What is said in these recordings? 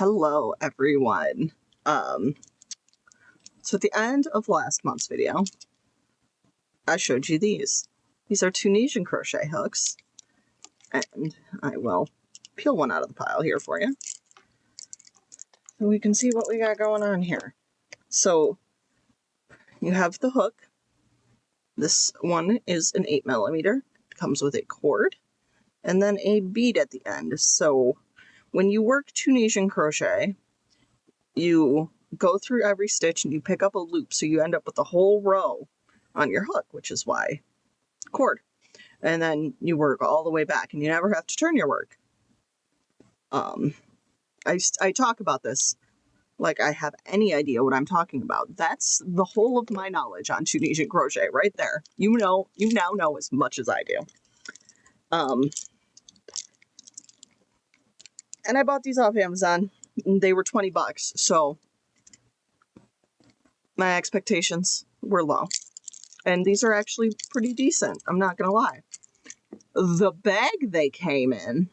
Hello, everyone. So at the end of last month's video, I showed you these. These are Tunisian crochet hooks, and I will peel one out of the pile here for you, so we can see what we got going on here. So you have the hook. This one is an 8mm. It comes with a cord, and then a bead at the end. So when you work Tunisian crochet, you go through every stitch and you pick up a loop, so you end up with a whole row on your hook, which is why cord. And then you work all the way back, and you never have to turn your work. I talk about this like I have any idea what I'm talking about. That's the whole of my knowledge on Tunisian crochet right there. You now know as much as I do. And I bought these off Amazon. They were $20, so my expectations were low. And these are actually pretty decent, I'm not gonna lie. The bag they came in,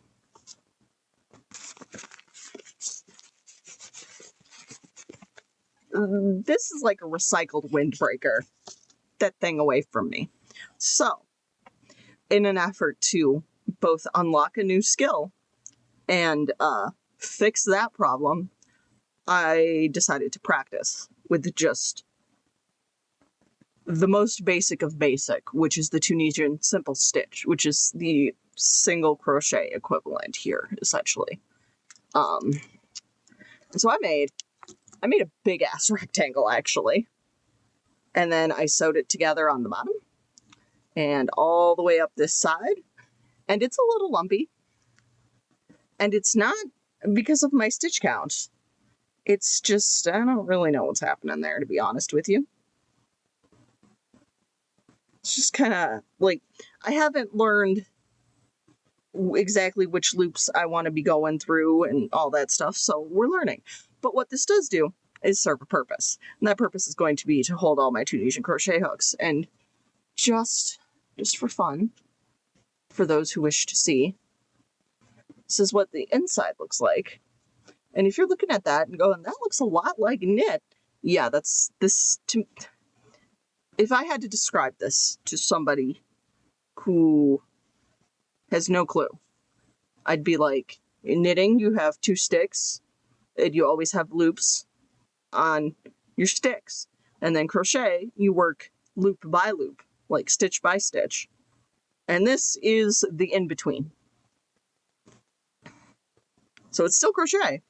this is like a recycled windbreaker. That thing away from me. So, in an effort to both unlock a new skill and fix that problem, I decided to practice with just the most basic of basic, which is the Tunisian simple stitch, which is the single crochet equivalent here, essentially. So I made a big ass rectangle, actually, and then I sewed it together on the bottom and all the way up this side, and it's a little lumpy, and it's not because of my stitch count. It's just, I don't really know what's happening there, to be honest with you. It's just kind of like, I haven't learned exactly which loops I want to be going through and all that stuff, so we're learning. But what this does do is serve a purpose, and that purpose is going to be to hold all my Tunisian crochet hooks, and just for fun, for those who wish to see, this is what the inside looks like. And if you're looking at that and going, that looks a lot like knit, yeah, that's this. If I had to describe this to somebody who has no clue, I'd be like, in knitting, you have two sticks, and you always have loops on your sticks. And then crochet, you work loop by loop, like stitch by stitch. And this is the in-between. So it's still crochet,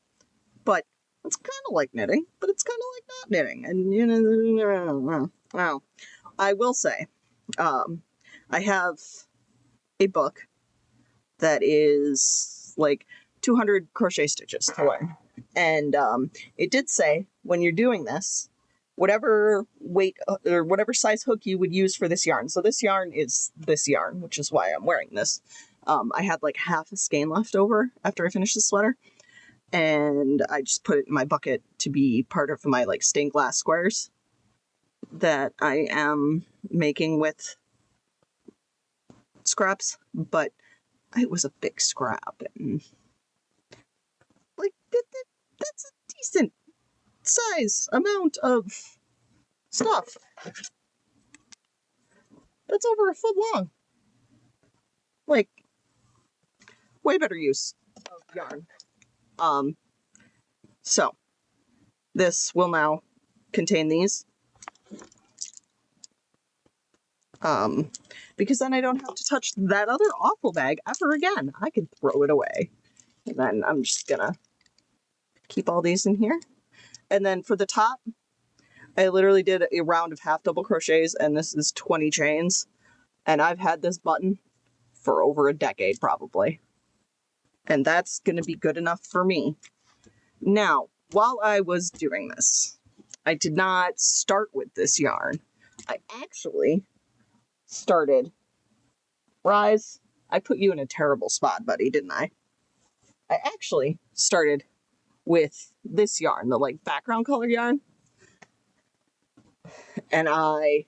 but it's kind of like knitting, but it's kind of like not knitting. And, you know, well, I will say, I have a book that is like 200 crochet stitches to learn. And it did say, when you're doing this, whatever weight or whatever size hook you would use for this yarn. So this yarn is this yarn, which is why I'm wearing this. I had like half a skein left over after I finished the sweater, and I just put it in my bucket to be part of my like stained glass squares that I am making with scraps, but it was a big scrap, and like that's a decent size amount of stuff. That's over a foot long. Like, way better use of yarn. So this will now contain these. Because then I don't have to touch that other awful bag ever again. I can throw it away. And then I'm just gonna keep all these in here. And then for the top, I literally did a round of half double crochets, and this is 20 chains. And I've had this button for over a decade, probably. And that's gonna be good enough for me. Now, while I was doing this, I did not start with this yarn. I actually started, Rise, I put you in a terrible spot, buddy, didn't I? I actually started with this yarn, the like background color yarn, and I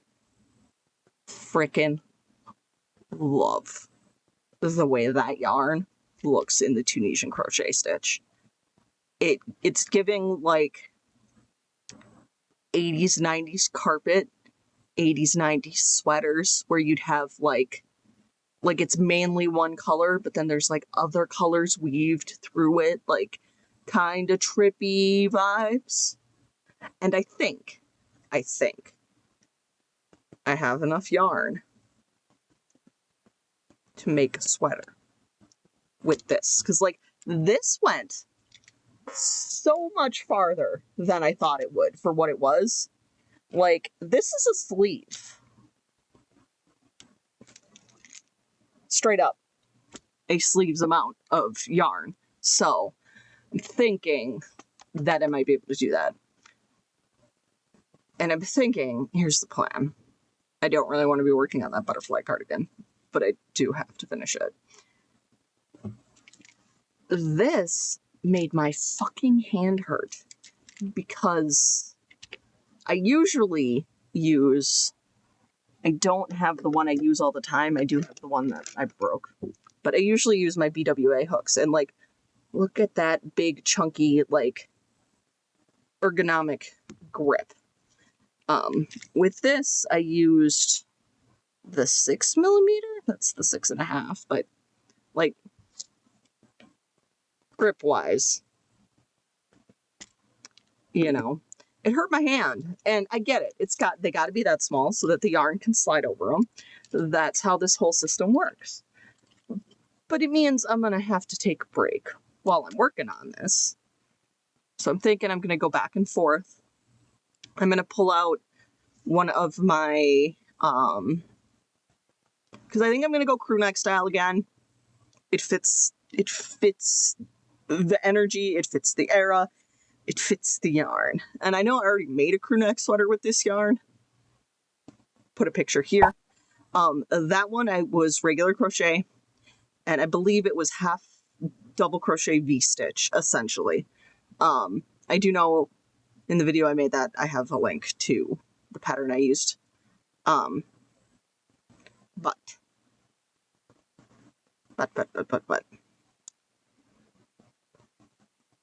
freaking love the way that yarn looks in the Tunisian crochet stitch. It's giving like 80s, 90s carpet, 80s, 90s sweaters where you'd have like it's mainly one color, but then there's like other colors weaved through it, like kind of trippy vibes. And I think I have enough yarn to make a sweater with this. Because like this went so much farther than I thought it would for what it was. Like, this is a sleeve. Straight up. A sleeve's amount of yarn. So, I'm thinking that I might be able to do that. And I'm thinking, here's the plan. I don't really want to be working on that butterfly cardigan, but I do have to finish it. This made my fucking hand hurt because I usually use, I don't have the one I use all the time. I do have the one that I broke, but I usually use my BWA hooks. And like, look at that big chunky, like ergonomic grip. With this, I used the 6mm. That's the 6.5, but like grip wise, you know, it hurt my hand, and I get it. They got to be that small so that the yarn can slide over them. That's how this whole system works. But it means I'm going to have to take a break while I'm working on this. So I'm thinking I'm going to go back and forth. I'm going to pull out one of my, because I think I'm going to go crew neck style again. It fits the energy, it fits the era, it fits the yarn. And I know I already made a crew neck sweater with this yarn. Put a picture here. That one I was regular crochet, and I believe it was half double crochet V-stitch, essentially. I do know in the video I made that I have a link to the pattern I used. But. I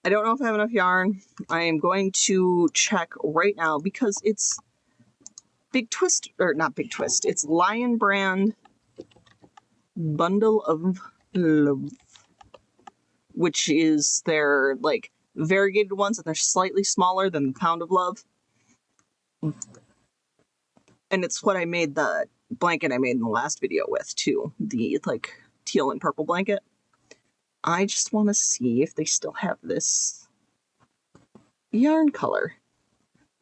don't know if I have enough yarn. I am going to check right now because it's Big Twist, or not Big Twist, it's Lion Brand Bundle of Love, which is their like variegated ones, and they're slightly smaller than the Pound of Love. And it's what I made the blanket I made in the last video with too, the like teal and purple blanket. I just want to see if they still have this yarn color.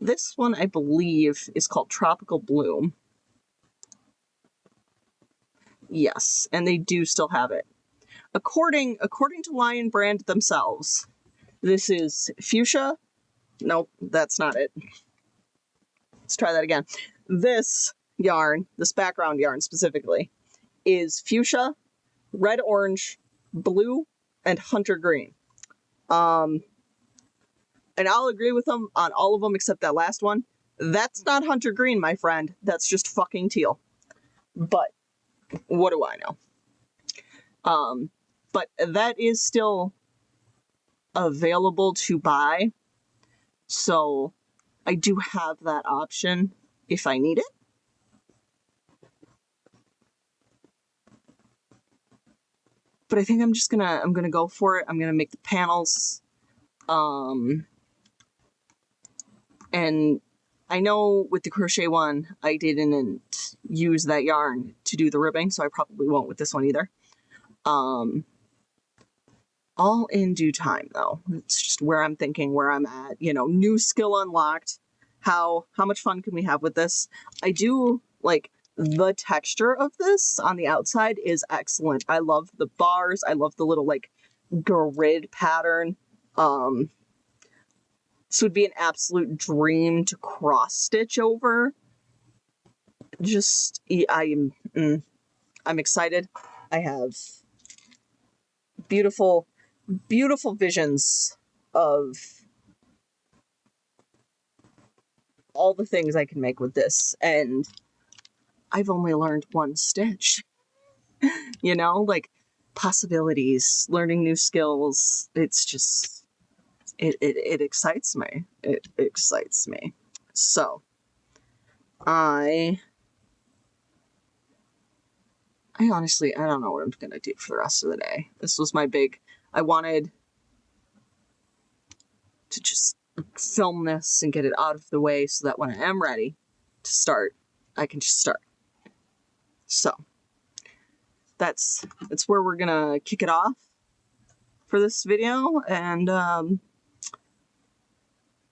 This one, I believe, is called Tropical Bloom. Yes, and they do still have it. According to Lion Brand themselves, this is fuchsia. Nope, that's not it. Let's try that again. This yarn, this background yarn specifically, is fuchsia, red, orange, blue, and hunter green. And I'll agree with them on all of them except that last one. That's not hunter green, my friend. That's just fucking teal. But what do I know? But that is still available to buy. So I do have that option if I need it. But I think I'm gonna go for it. I'm gonna make the panels. And I know with the crochet one, I didn't use that yarn to do the ribbing, so I probably won't with this one either. All in due time, though. It's just where I'm thinking, where I'm at. You know, new skill unlocked. How much fun can we have with this? I do like the texture of this on the outside is excellent. I love the bars. I love the little like grid pattern. This would be an absolute dream to cross stitch over. Just, I'm excited. I have beautiful, beautiful visions of all the things I can make with this, and I've only learned one stitch. You know, like possibilities, learning new skills. It's just It excites me. It excites me. So, I honestly, I don't know what I'm going to do for the rest of the day. This was my big, I wanted to just film this and get it out of the way so that when I am ready to start, I can just start. So, that's where we're going to kick it off for this video, and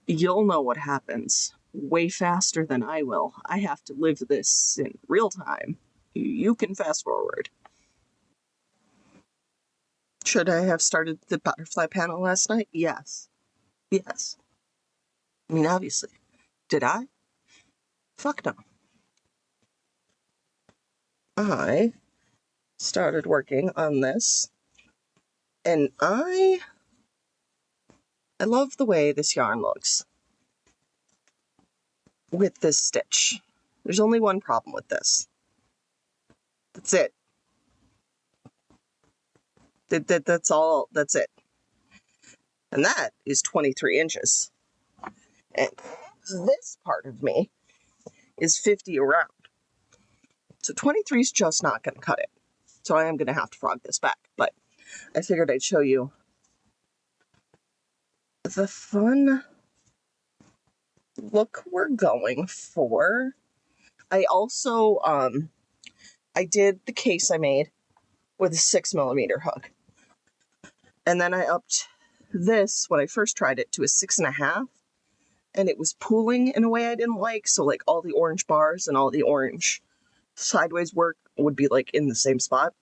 you'll know what happens way faster than I will. I have to live this in real time. You can fast forward. Should I have started the butterfly panel last night? Yes. Yes. I mean, obviously. Did I? Fuck no. I started working on this, and I love the way this yarn looks with this stitch. There's only one problem with this. That's it. That's all. That's it. And that is 23 inches. And this part of me is 50 around. So 23 is just not going to cut it. So I am going to have to frog this back. But I figured I'd show you the fun look we're going for. I also, I did the case I made with a 6mm hook. And then I upped this, when I first tried it, to a 6.5. And it was pooling in a way I didn't like. So like all the orange bars and all the orange sideways work would be like in the same spot.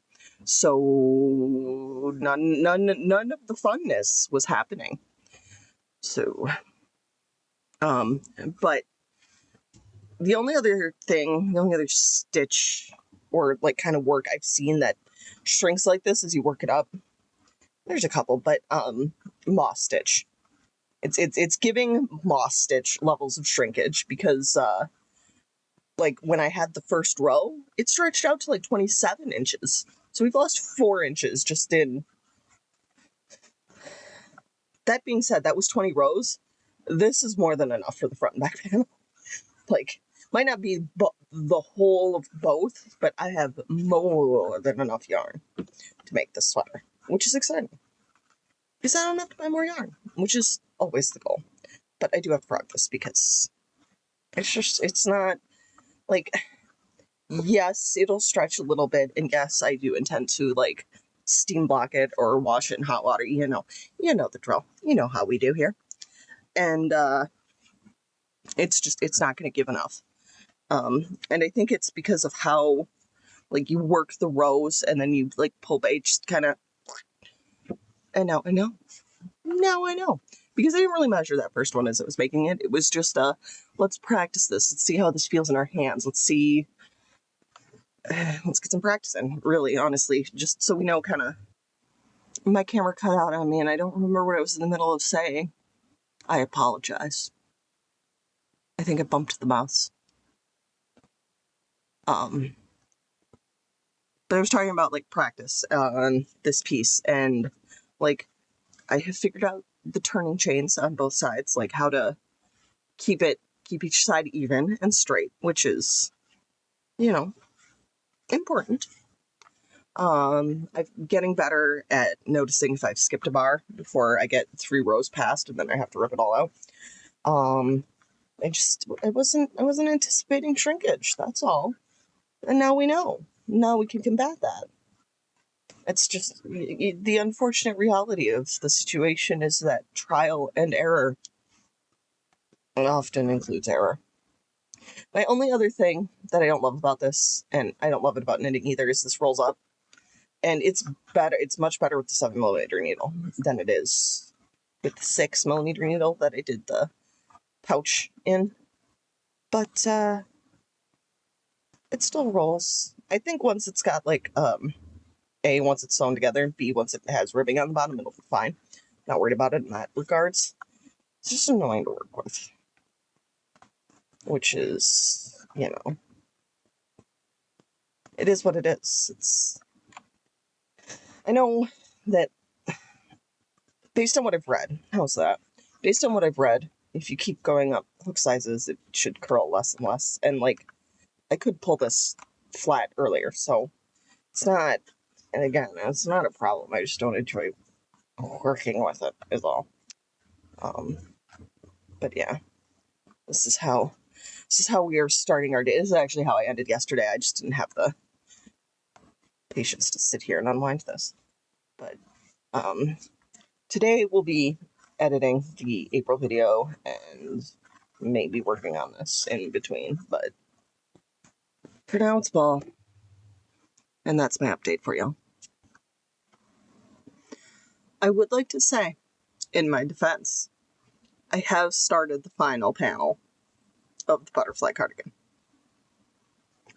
So none of the funness was happening. So, but the only other stitch or like kind of work I've seen that shrinks like this as you work it up, there's a couple, but moss stitch. It's giving moss stitch levels of shrinkage because like when I had the first row, it stretched out to like 27 inches. So we've lost 4 inches just in. That being said, that was 20 rows. This is more than enough for the front and back panel. Like, might not be the whole of both, but I have more than enough yarn to make this sweater, which is exciting. Because I don't have to buy more yarn, which is always the goal. But I do have to frog this because it's not, like, yes, it'll stretch a little bit, and yes, I do intend to, like, steam block it or wash it in hot water. You know the drill. You know how we do here. And it's not going to give enough. And I think it's because of how, like, you work the rows and then you, like, pull back, just kind of, now I know. Because I didn't really measure that first one as I was making it. It was just, let's practice this. Let's see how this feels in our hands. Let's get some practice in, really, honestly, just so we know kind of. My camera cut out on me and I don't remember what I was in the middle of saying. I apologize. I think I bumped the mouse. But I was talking about, like, practice on this piece, and, like, I have figured out the turning chains on both sides, like how to keep each side even and straight, which is, important. I'm getting better at noticing if I've skipped a bar before I get 3 rows past and then I have to rip it all out. I wasn't anticipating shrinkage, that's all. And now we know. Now we can combat that. It's just the unfortunate reality of the situation is that trial and error often includes error. My only other thing that I don't love about this, and I don't love it about knitting either, is this rolls up. And it's better. It's much better with the 7mm needle than it is with the 6mm needle that I did the pouch in. But it still rolls. I think once it's got, like, A, once it's sewn together, and B, once it has ribbing on the bottom, it'll be fine. Not worried about it in that regards. It's just annoying to work with. Which is, it is what it is. I know that, based on what I've read, how's that? based on what I've read, if you keep going up hook sizes, it should curl less and less. And like, I could pull this flat earlier, so it's not, and again, it's not a problem. I just don't enjoy working with it is all. But yeah, this is how we are starting our day. This is actually how I ended yesterday. I just didn't have the patience to sit here and unwind this. But today we'll be editing the April video and maybe working on this in between, but for now it's ball. And that's my update for you. I would like to say, in my defense, I have started the final panel of the butterfly cardigan.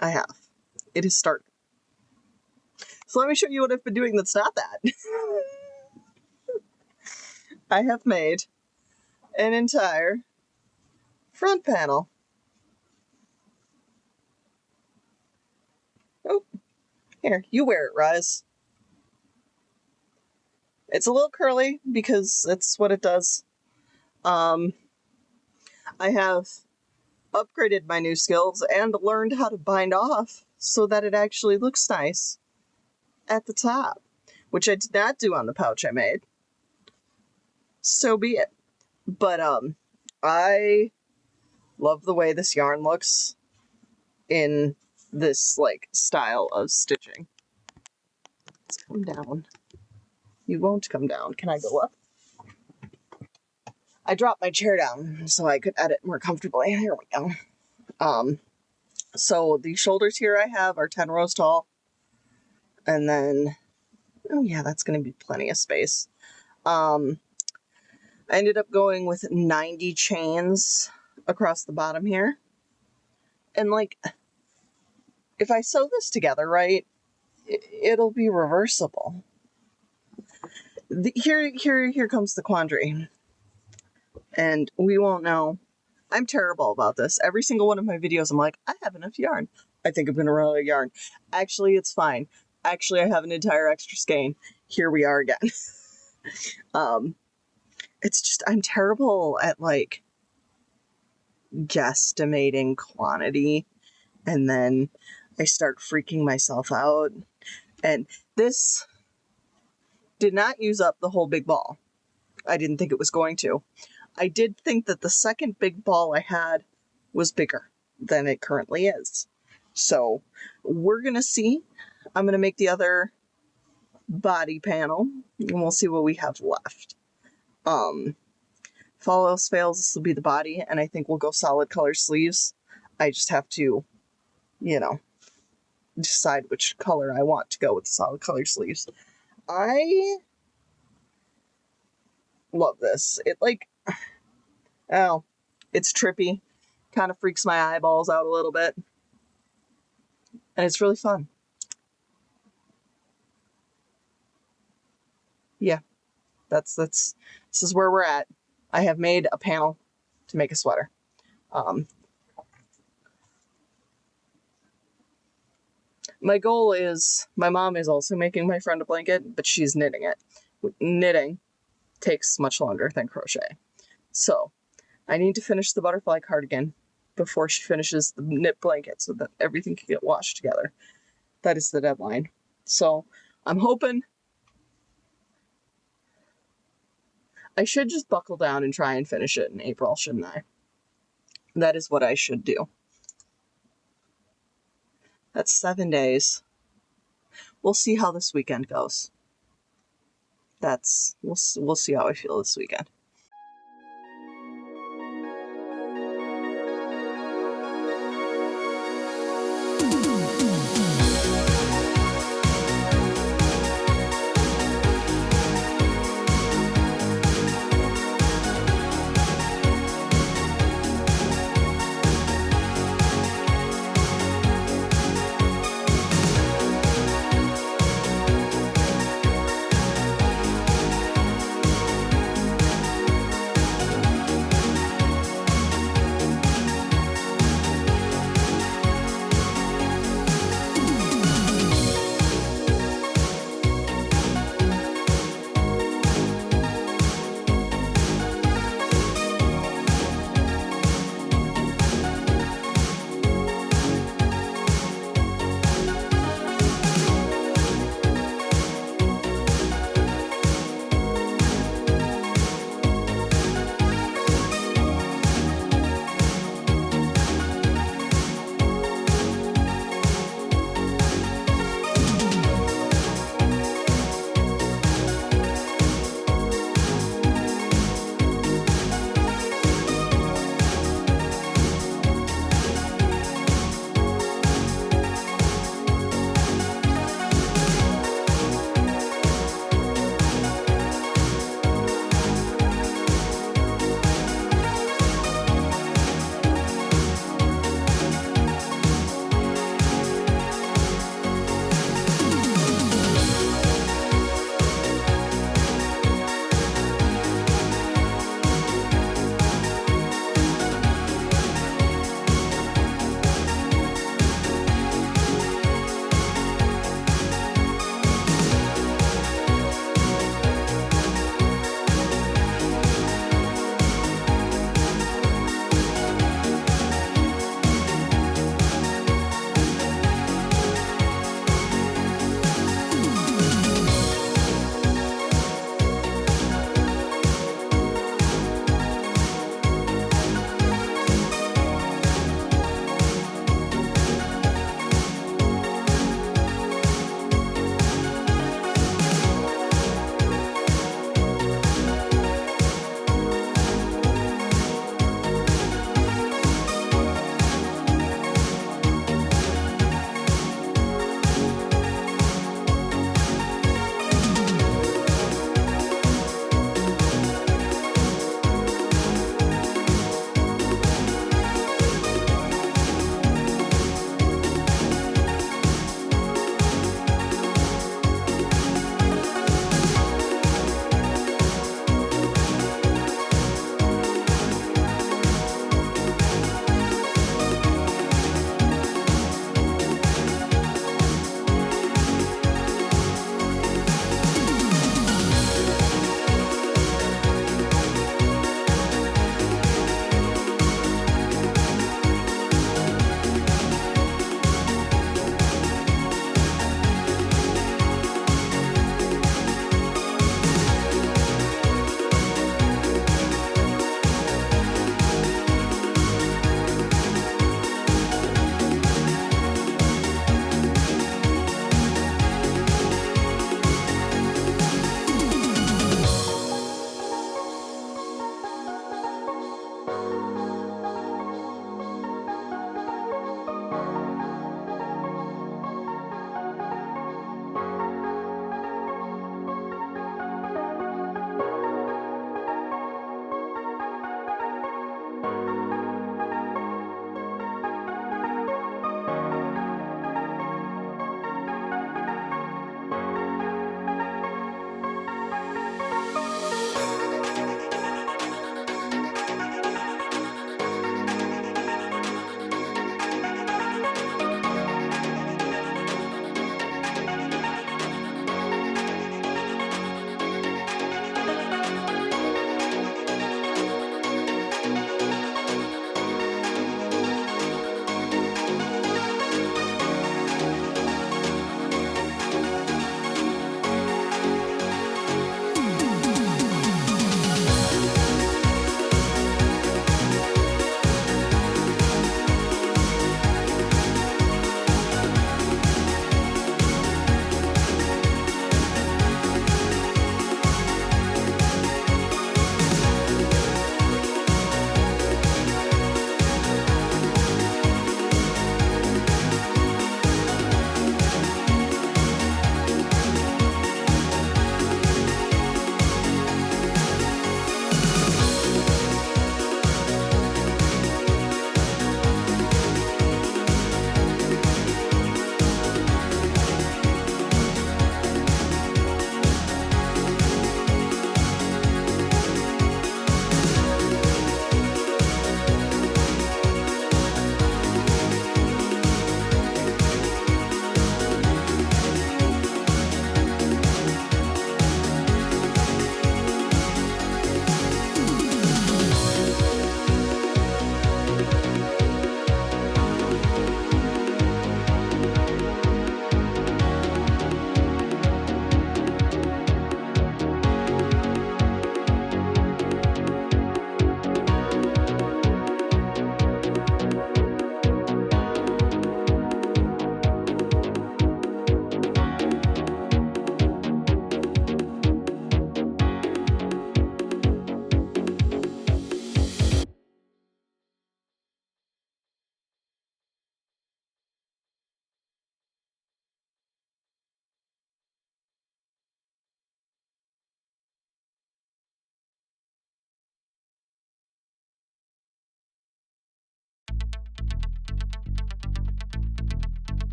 I have. It has started. So let me show you what I've been doing that's not that. I have made an entire front panel. Oh, here, you wear it, Rise. It's a little curly because that's what it does. I have upgraded my new skills and learned how to bind off so that it actually looks nice at the top, which I did not do on the pouch I made. So be it. But I love the way this yarn looks in this like style of stitching. Let's come down. You won't come down. Can I go up? I dropped my chair down so I could edit more comfortably. Here we go. So the shoulders here I have are 10 rows tall. And then, oh yeah, that's going to be plenty of space. I ended up going with 90 chains across the bottom here. And like, if I sew this together, right, it'll be reversible. Here comes the quandary. And we won't know. I'm terrible about this. Every single one of my videos, I'm like, I have enough yarn. I think I'm going to run out of yarn. Actually, it's fine. Actually, I have an entire extra skein. Here we are again. It's just, I'm terrible at like guesstimating quantity. And then I start freaking myself out. And this did not use up the whole big ball. I didn't think it was going to. I did think that the second big ball I had was bigger than it currently is. So we're going to see. I'm going to make the other body panel and we'll see what we have left. If all else fails, this will be the body, and I think we'll go solid color sleeves. I just have to, you know, decide which color I want to go with the solid color sleeves. I love this. It like, oh, it's trippy. Kind of freaks my eyeballs out a little bit. And it's really fun. Yeah, this is where we're at. I have made a panel to make a sweater. My goal is, my mom is also making my friend a blanket, but she's knitting it. Knitting takes much longer than crochet. So I need to finish the butterfly cardigan before she finishes the knit blanket so that everything can get washed together. That is the deadline. So I'm hoping I should just buckle down and try and finish it in April, shouldn't I? That is what I should do. That's 7 days. We'll see how this weekend goes. We'll see how I feel this weekend.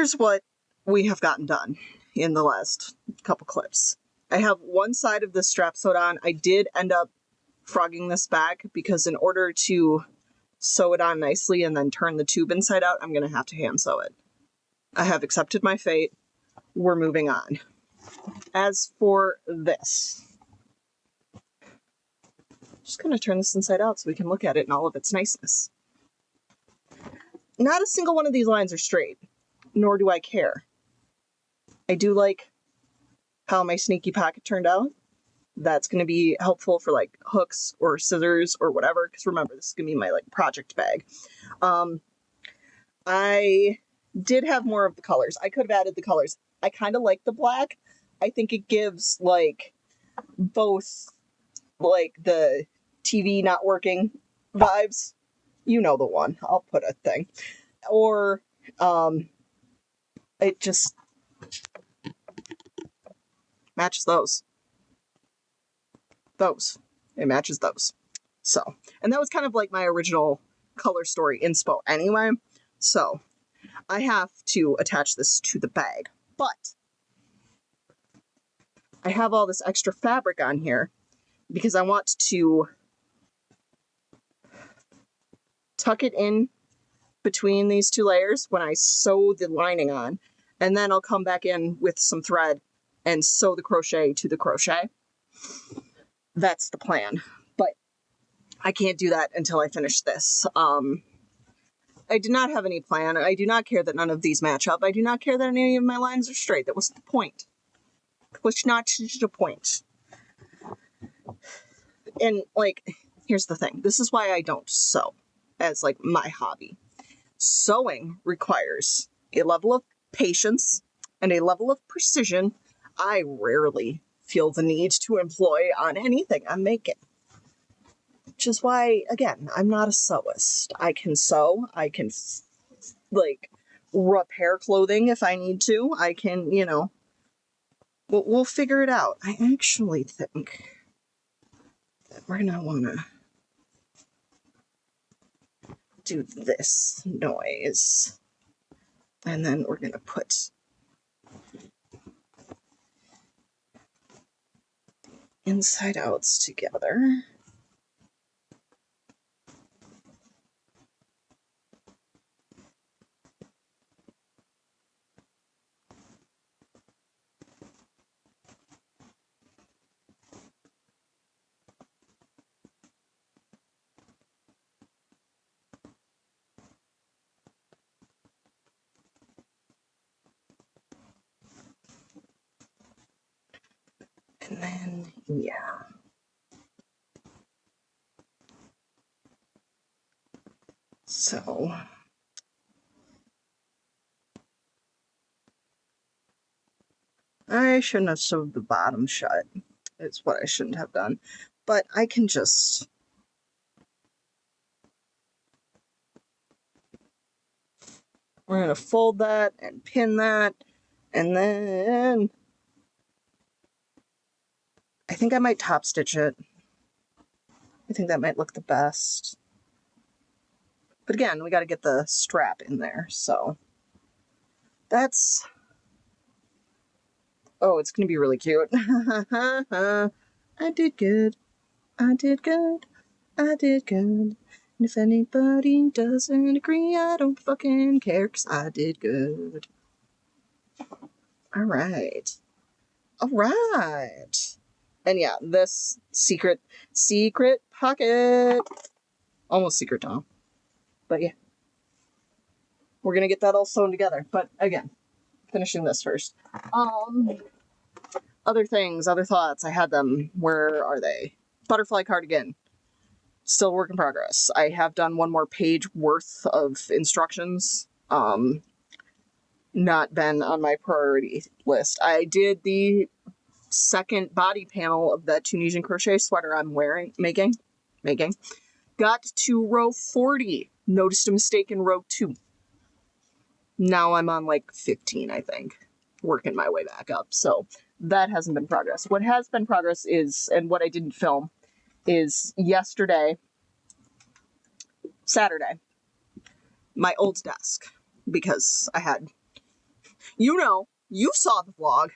here's what we have gotten done in the last couple clips. I have one side of the strap sewed on. I did end up frogging this back because in order to sew it on nicely and then turn the tube inside out, I'm going to have to hand sew it. I have accepted my fate. We're moving on. As for this, I'm just going to turn this inside out so we can look at it in all of its niceness. Not a single one of these lines are straight, nor do I care. I do like how my sneaky pocket turned out. That's going to be helpful for like hooks or scissors or whatever, because remember, this is going to be my like project bag. I did have more of the colors. I could have added the colors. I kind of like the black. I think it gives like both like the TV not working vibes. You know the one. I'll put a thing. Or it just matches those. It matches those. So, and that was kind of like my original color story inspo anyway. So I have to attach this to the bag, but I have all this extra fabric on here because I want to tuck it in between these two layers when I sew the lining on, and then I'll come back in with some thread and sew the crochet to the crochet. That's the plan, but I can't do that until I finish this. I did not have any plan. I do not care that none of these match up. I do not care that any of my lines are straight. That was the point. Which not the point. And like, here's the thing. This is why I don't sew as like my hobby. Sewing requires a level of patience and a level of precision I rarely feel the need to employ on anything I'm making. Which is why, again, I'm not a sewist. I can sew. I can, like, repair clothing if I need to. I can, you know, we'll figure it out. I actually think that we're going to want to do this noise. And then we're going to put inside outs together. And then, yeah. So, I shouldn't have sewed the bottom shut. It's what I shouldn't have done. But I can just... We're going to fold that and pin that. And then... I think I might top stitch it. I think that might look the best. But again, we got to get the strap in there, so that's... Oh, it's going to be really cute. I did good. I did good. I did good. And if anybody doesn't agree, I don't fucking care, 'cause I did good. All right. All right. And yeah, this secret pocket. Almost secret tunnel. But yeah. We're going to get that all sewn together. But again, finishing this first. Other things, other thoughts. I had them. Where are they? Butterfly cardigan. Still work in progress. I have done one more page worth of instructions. Not been on my priority list. I did the second body panel of that Tunisian crochet sweater I'm making. Got to row 40. Noticed a mistake in row 2. Now I'm on like 15, I think. Working my way back up. So that hasn't been progress. What has been progress is, and what I didn't film, is Saturday, my old desk, because I had You know, you saw the vlog.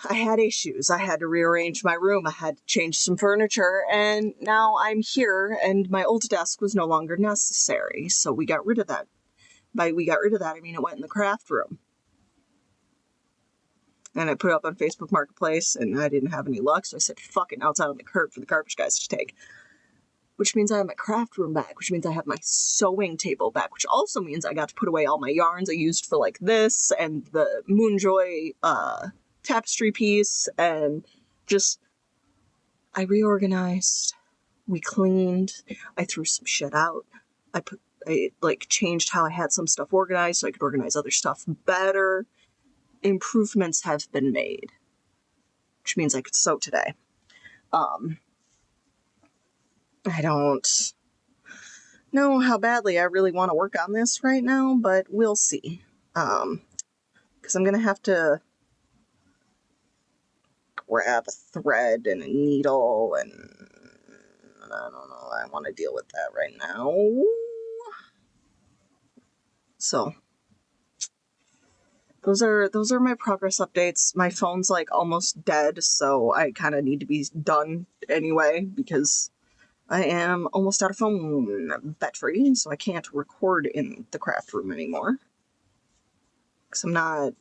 I had issues. I had to rearrange my room. I had to change some furniture, and now I'm here, and my old desk was no longer necessary, so we got rid of that. By we got rid of that, I mean it went in the craft room. And I put it up on Facebook Marketplace, and I didn't have any luck, so I said, fuck it, now it's out on the curb for the garbage guys to take. Which means I have my craft room back, which means I have my sewing table back, which also means I got to put away all my yarns I used for, like, this, and the Moonjoy, tapestry piece, and just, I reorganized, we cleaned, I threw some shit out, I changed how I had some stuff organized so I could organize other stuff better. Improvements have been made, which means I could sew today. I don't know how badly I really want to work on this right now, but we'll see. Because I'm going to have to grab a thread and a needle, and I don't know, I want to deal with that right now. So, those are my progress updates. My phone's like almost dead, so I kind of need to be done anyway, because I am almost out of phone battery, so I can't record in the craft room anymore. Because I'm not...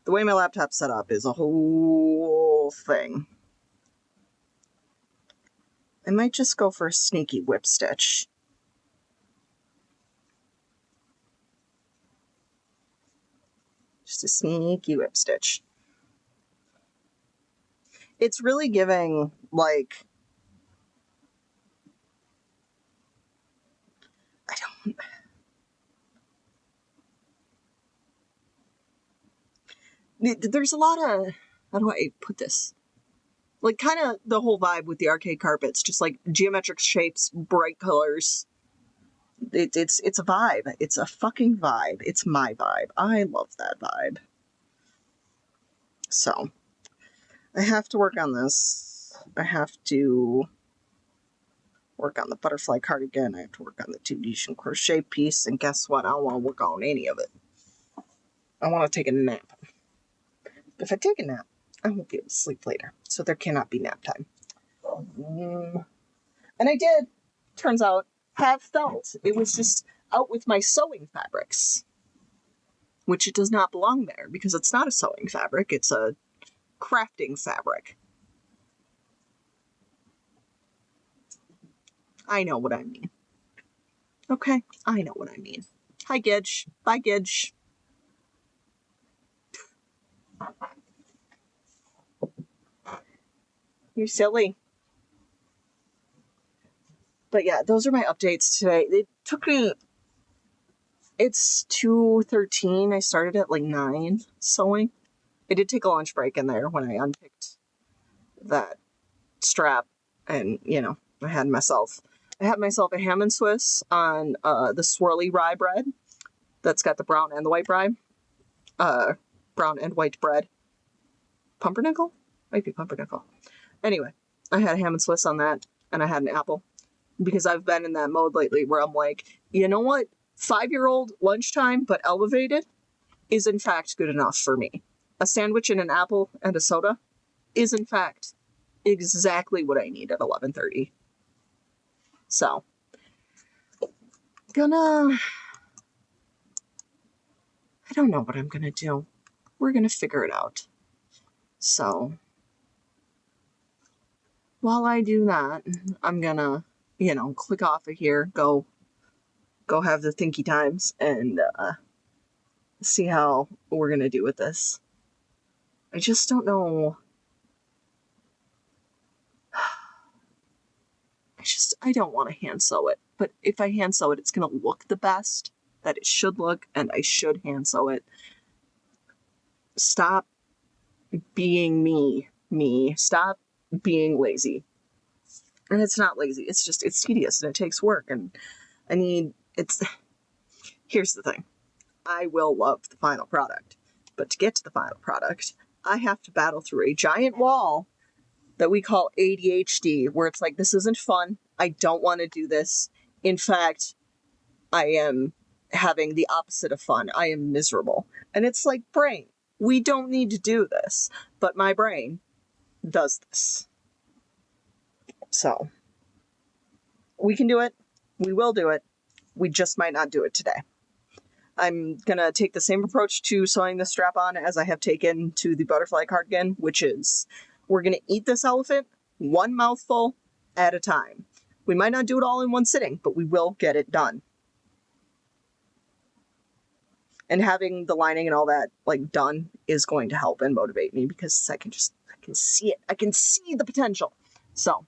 The way my laptop's set up is a whole thing. I might just go for a sneaky whip stitch. Just a sneaky whip stitch. It's really giving, like... I don't... There's a lot of... How do I put this? Like, kind of the whole vibe with the arcade carpets. Just, like, geometric shapes, bright colors. It's a vibe. It's a fucking vibe. It's my vibe. I love that vibe. So, I have to work on this. I have to work on the butterfly cardigan. I have to work on the Tunisian crochet piece. And guess what? I don't want to work on any of it. I want to take a nap. If I take a nap, I won't be able to sleep later. So there cannot be nap time. And I did, turns out, have felt. It was just out with my sewing fabrics. Which it does not belong there, because it's not a sewing fabric, it's a crafting fabric. I know what I mean. Okay, I know what I mean. Hi, Gidge. Bye, Gidge. You're silly. But yeah, those are my updates today. It took me... It's 2:13. I started at like 9 sewing. I did take a lunch break in there when I unpicked that strap, and, you know, I had myself a ham and Swiss on the swirly rye bread that's got the brown and the white rye. Brown and white bread. Pumpernickel? Might be pumpernickel. Anyway, I had a ham and Swiss on that, and I had an apple. Because I've been in that mode lately where I'm like, you know what? 5-year-old lunchtime, but elevated, is in fact good enough for me. A sandwich and an apple and a soda is in fact exactly what I need at 11:30. So, I don't know what I'm gonna do. We're gonna figure it out. So, while I do that, I'm gonna, you know, click off of here, go have the thinky times, and see how we're gonna do with this. I just don't know. I don't want to hand sew it, but if I hand sew it, it's gonna look the best that it should look, and I should hand sew it. Stop being me. Stop being lazy. And it's not lazy, it's just, it's tedious, and it takes work, and here's the thing. I will love the final product, but to get to the final product, I have to battle through a giant wall that we call ADHD, where it's like, this isn't fun, I don't want to do this. In fact, I am having the opposite of fun. I am miserable. And it's like, brain, we don't need to do this. But my brain does this. So, we can do it. We will do it. We just might not do it today. I'm going to take the same approach to sewing the strap on as I have taken to the butterfly cardigan, which is we're going to eat this elephant one mouthful at a time. We might not do it all in one sitting, but we will get it done. And having the lining and all that like done is going to help and motivate me because I can see it. I can see the potential. So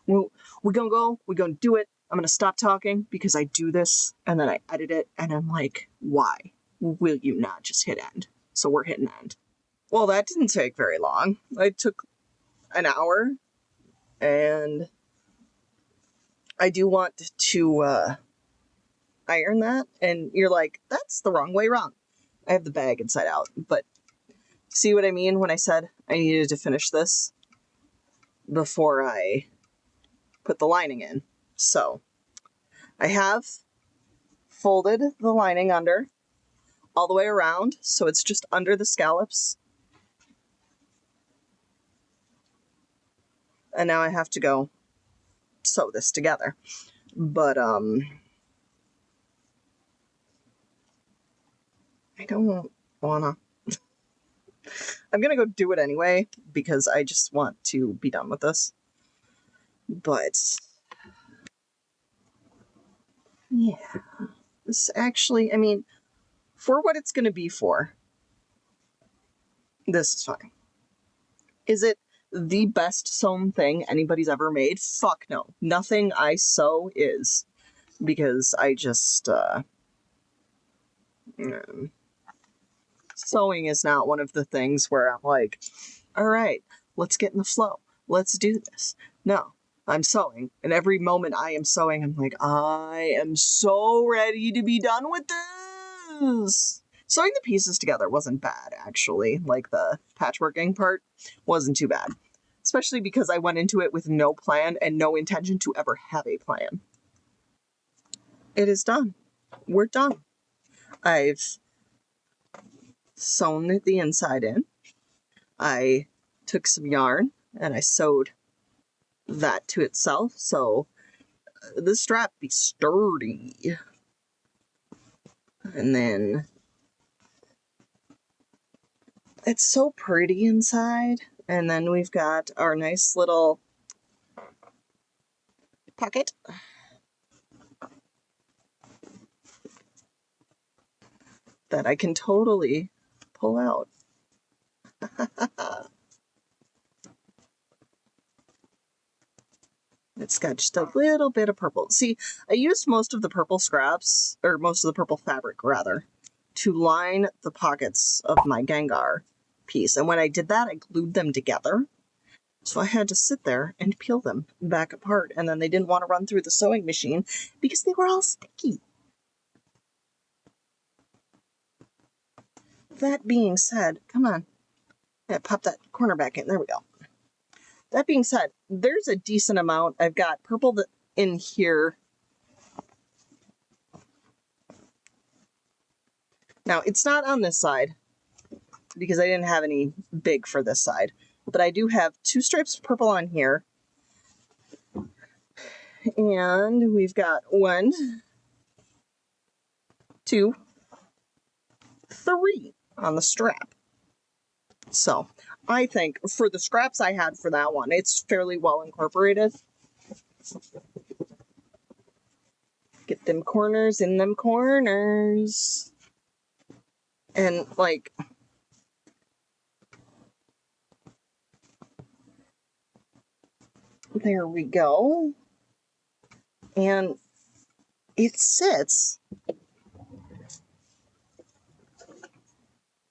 we're going to go. We're going to do it. I'm going to stop talking because I do this and then I edit it and I'm like, why will you not just hit end? So we're hitting end. Well, that didn't take very long. It took an hour and I do want to iron that. And you're like, that's the wrong way around. I have the bag inside out, but see what I mean when I said I needed to finish this before I put the lining in. So I have folded the lining under all the way around, so it's just under the scallops. And now I have to go sew this together. But I don't wanna. I'm gonna go do it anyway because I just want to be done with this. But yeah, this actually, I mean, for what it's gonna be for, this is fine. Is it the best sewn thing anybody's ever made? Fuck no. Nothing I sew is. Because I just, sewing is not one of the things where I'm like, all right, let's get in the flow. Let's do this. No, I'm sewing. And every moment I am sewing, I'm like, I am so ready to be done with this. Sewing the pieces together wasn't bad, actually. Like the patchworking part wasn't too bad. Especially because I went into it with no plan and no intention to ever have a plan. It is done. We're done. I've sewn the inside in. I took some yarn and I sewed that to itself, so the strap be sturdy. And then it's so pretty inside. And then we've got our nice little pocket. That I can totally pull out. It's got just a little bit of purple. See, I used most of the purple scraps, or most of the purple fabric, rather, to line the pockets of my Gengar piece. And when I did that, I glued them together. So I had to sit there and peel them back apart. And then they didn't want to run through the sewing machine because they were all sticky. That being said, come on. Yeah, pop that corner back in. There we go. That being said, there's a decent amount. I've got purple in here. Now, it's not on this side because I didn't have any big for this side. But I do have 2 stripes of purple on here. And we've got 1, 2, 3 on the strap. So I think for the scraps I had for that one, it's fairly well incorporated. Get them corners in them corners. And like, there we go. And it sits.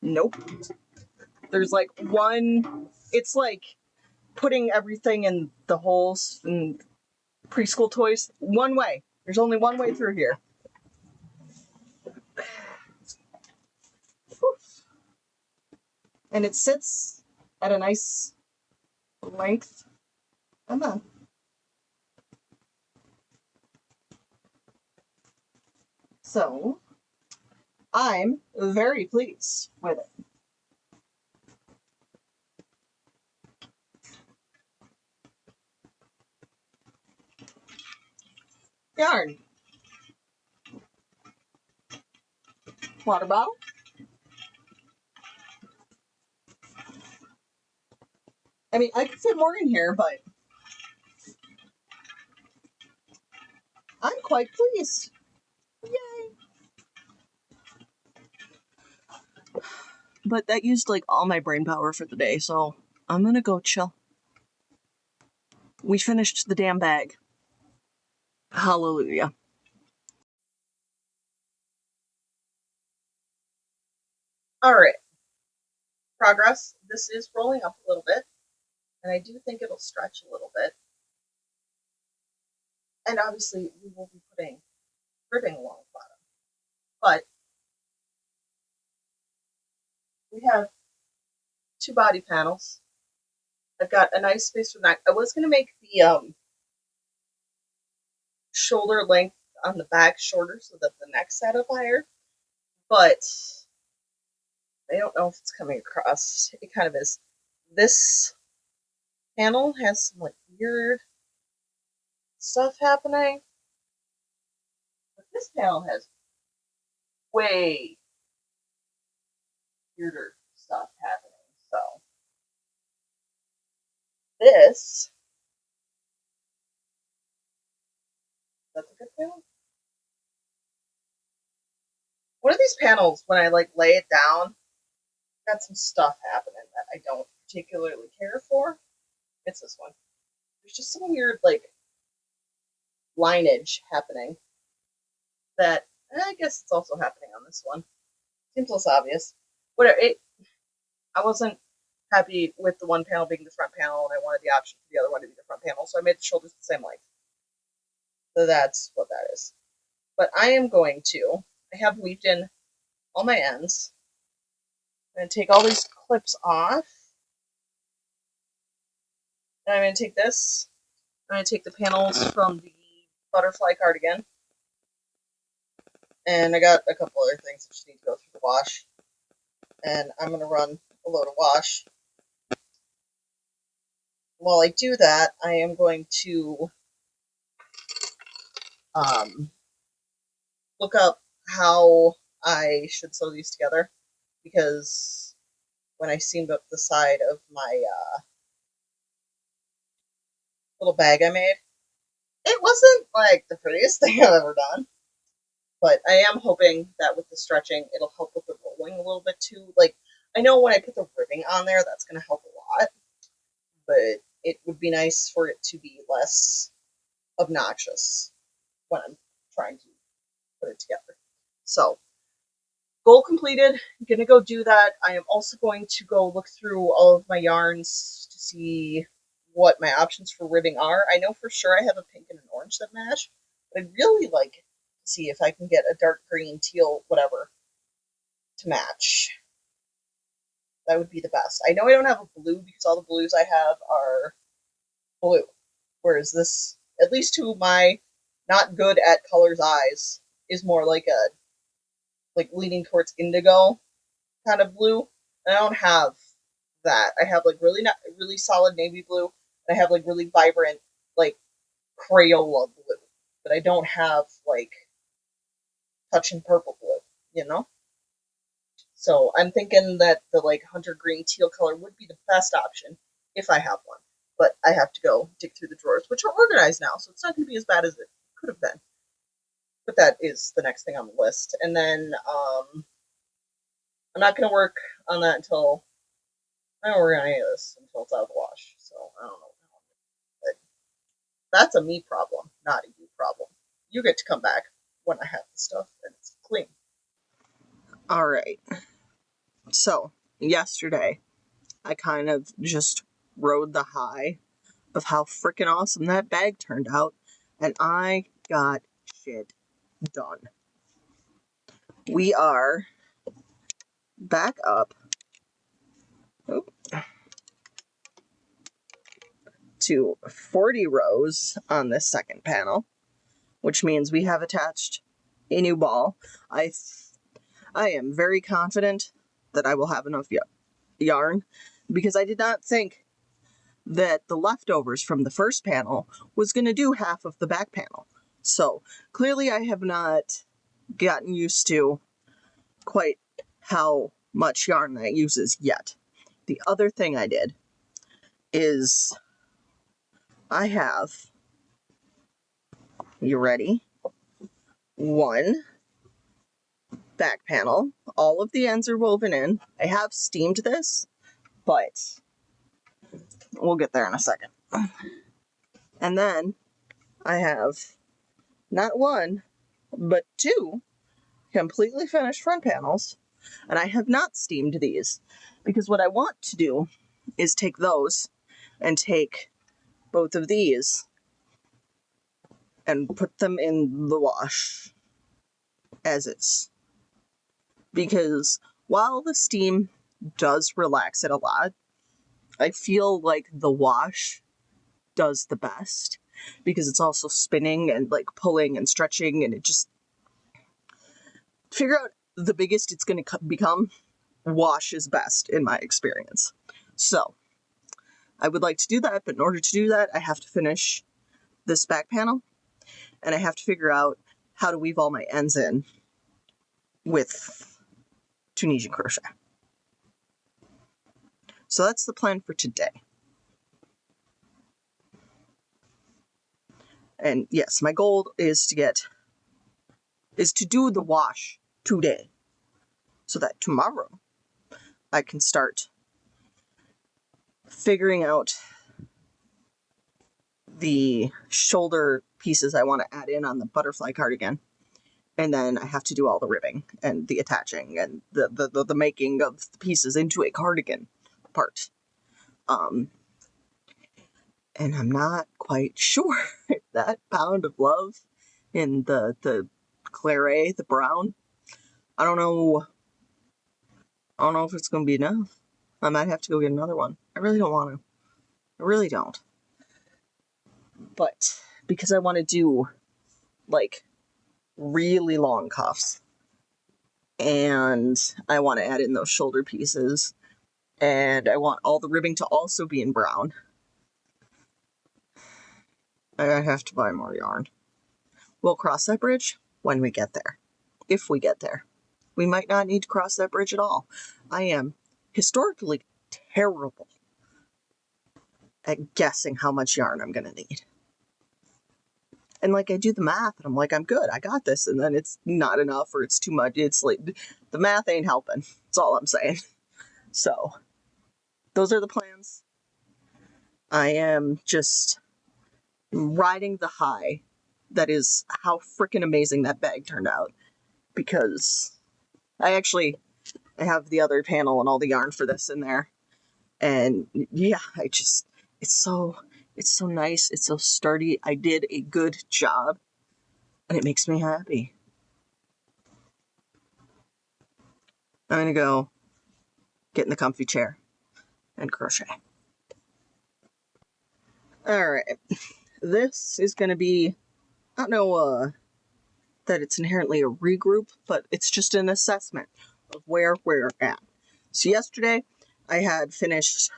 Nope. There's like one, it's like putting everything in the holes and preschool toys one way. There's only one way through here. And it sits at a nice length. Come on. So, I'm very pleased with it. Yarn. Water bottle. I mean, I could fit more in here, but I'm quite pleased. Yay! But that used like all my brain power for the day, so I'm gonna go chill. We finished the damn bag. Hallelujah. Alright. Progress. This is rolling up a little bit, and I do think it'll stretch a little bit. And obviously, we will be putting ribbing along the bottom. But we have 2 body panels. I've got a nice space for that. I was going to make the shoulder length on the back shorter so that the neck sat up higher, but I don't know if it's coming across. It kind of is. This panel has some like weird stuff happening, but this panel has way weirder stuff happening. So this, that's a good panel. One of these panels, when I like lay it down, got some stuff happening that I don't particularly care for. It's this one. There's just some weird like lineage happening that I guess it's also happening on this one. Seems less obvious. Whatever. I wasn't happy with the one panel being the front panel, and I wanted the option for the other one to be the front panel, so I made the shoulders the same length. So that's what that is. But I am going to, I have weaved in all my ends. I'm going to take all these clips off. And I'm going to take this. I'm going to take the panels from the butterfly cardigan. And I got a couple other things that just need to go through the wash. And I'm going to run a load of wash. While I do that, I am going to look up how I should sew these together, because when I seamed up the side of my little bag I made, it wasn't like the prettiest thing I've ever done. But I am hoping that with the stretching, it'll help with the rolling a little bit too. Like, I know when I put the ribbing on there, that's going to help a lot, but it would be nice for it to be less obnoxious when I'm trying to put it together. So, goal completed. I'm going to go do that. I am also going to go look through all of my yarns to see what my options for ribbing are. I know for sure I have a pink and an orange that match, but I'd really like to see if I can get a dark green, teal, whatever to match. That would be the best. I know I don't have a blue because all the blues I have are blue, whereas this, at least to my not good at colors eyes, is more like a leaning towards indigo kind of blue. And I don't have that. I have like really solid navy blue, and I have like really vibrant like Crayola blue, but I don't have like touching purple blue, you know? So I'm thinking that the like hunter green teal color would be the best option if I have one. But I have to go dig through the drawers, which are organized now, so it's not going to be as bad as it could have been. But that is the next thing on the list. And then I'm not going to work on that until, I don't work on any of this until it's out of the wash. So I don't know. But that's a me problem, not a you problem. You get to come back when I have the stuff and it's clean. All right. So yesterday, I kind of just rode the high of how freaking awesome that bag turned out, and I got shit done. We are back up to 40 rows on this second panel, which means we have attached a new ball. I I am very confident that I will have enough yarn because I did not think that the leftovers from the first panel was going to do half of the back panel. So clearly I have not gotten used to quite how much yarn that uses yet. The other thing I did is I have, you ready? One back panel. All of the ends are woven in. I have steamed this, but we'll get there in a second. And then I have not one, but two completely finished front panels, and I have not steamed these because what I want to do is take those and take both of these and put them in the wash as is. Because while the steam does relax it a lot, I feel like the wash does the best because it's also spinning and like pulling and stretching, and it just figure out the biggest it's going to become. Wash is best in my experience. So I would like to do that, but in order to do that, I have to finish this back panel and I have to figure out how to weave all my ends in with Tunisian crochet. So that's the plan for today. And yes, my goal is to do the wash today so that tomorrow I can start figuring out the shoulder pieces I want to add in on the butterfly cardigan. And then I have to do all the ribbing and the attaching and the making of the pieces into a cardigan part. And I'm not quite sure if that pound of love in the Claret, the brown, I don't know if it's going to be enough. I might have to go get another one. I really don't want to. I really don't. But because I want to do like really long cuffs and I want to add in those shoulder pieces and I want all the ribbing to also be in brown, I have to buy more yarn. We'll cross that bridge when we get there. If we get there. We might not need to cross that bridge at all. I am historically terrible at guessing how much yarn I'm going to need. And like I do the math and I'm like, I'm good, I got this. And then it's not enough or it's too much. It's like the math ain't helping. That's all I'm saying. So those are the plans. I am just riding the high. That is how freaking amazing that bag turned out. Because I have the other panel and all the yarn for this in there. And yeah, it's so nice. It's so sturdy. I did a good job and it makes me happy. I'm going to go get in the comfy chair and crochet. All right. This is going to be, I don't know that it's inherently a regroup, but it's just an assessment of where we're at. So yesterday I had finished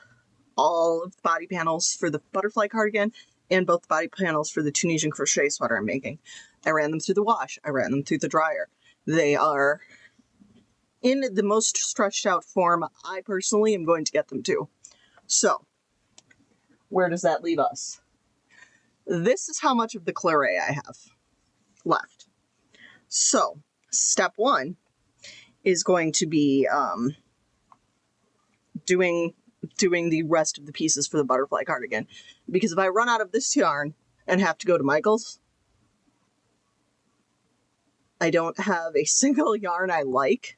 all of the body panels for the butterfly cardigan and both the body panels for the Tunisian crochet sweater I'm making. I ran them through the wash. I ran them through the dryer. They are in the most stretched out form I personally am going to get them to. So where does that leave us? This is how much of the Claret I have left. So step one is going to be doing the rest of the pieces for the butterfly cardigan. Because if I run out of this yarn and have to go to Michael's, I don't have a single yarn I like.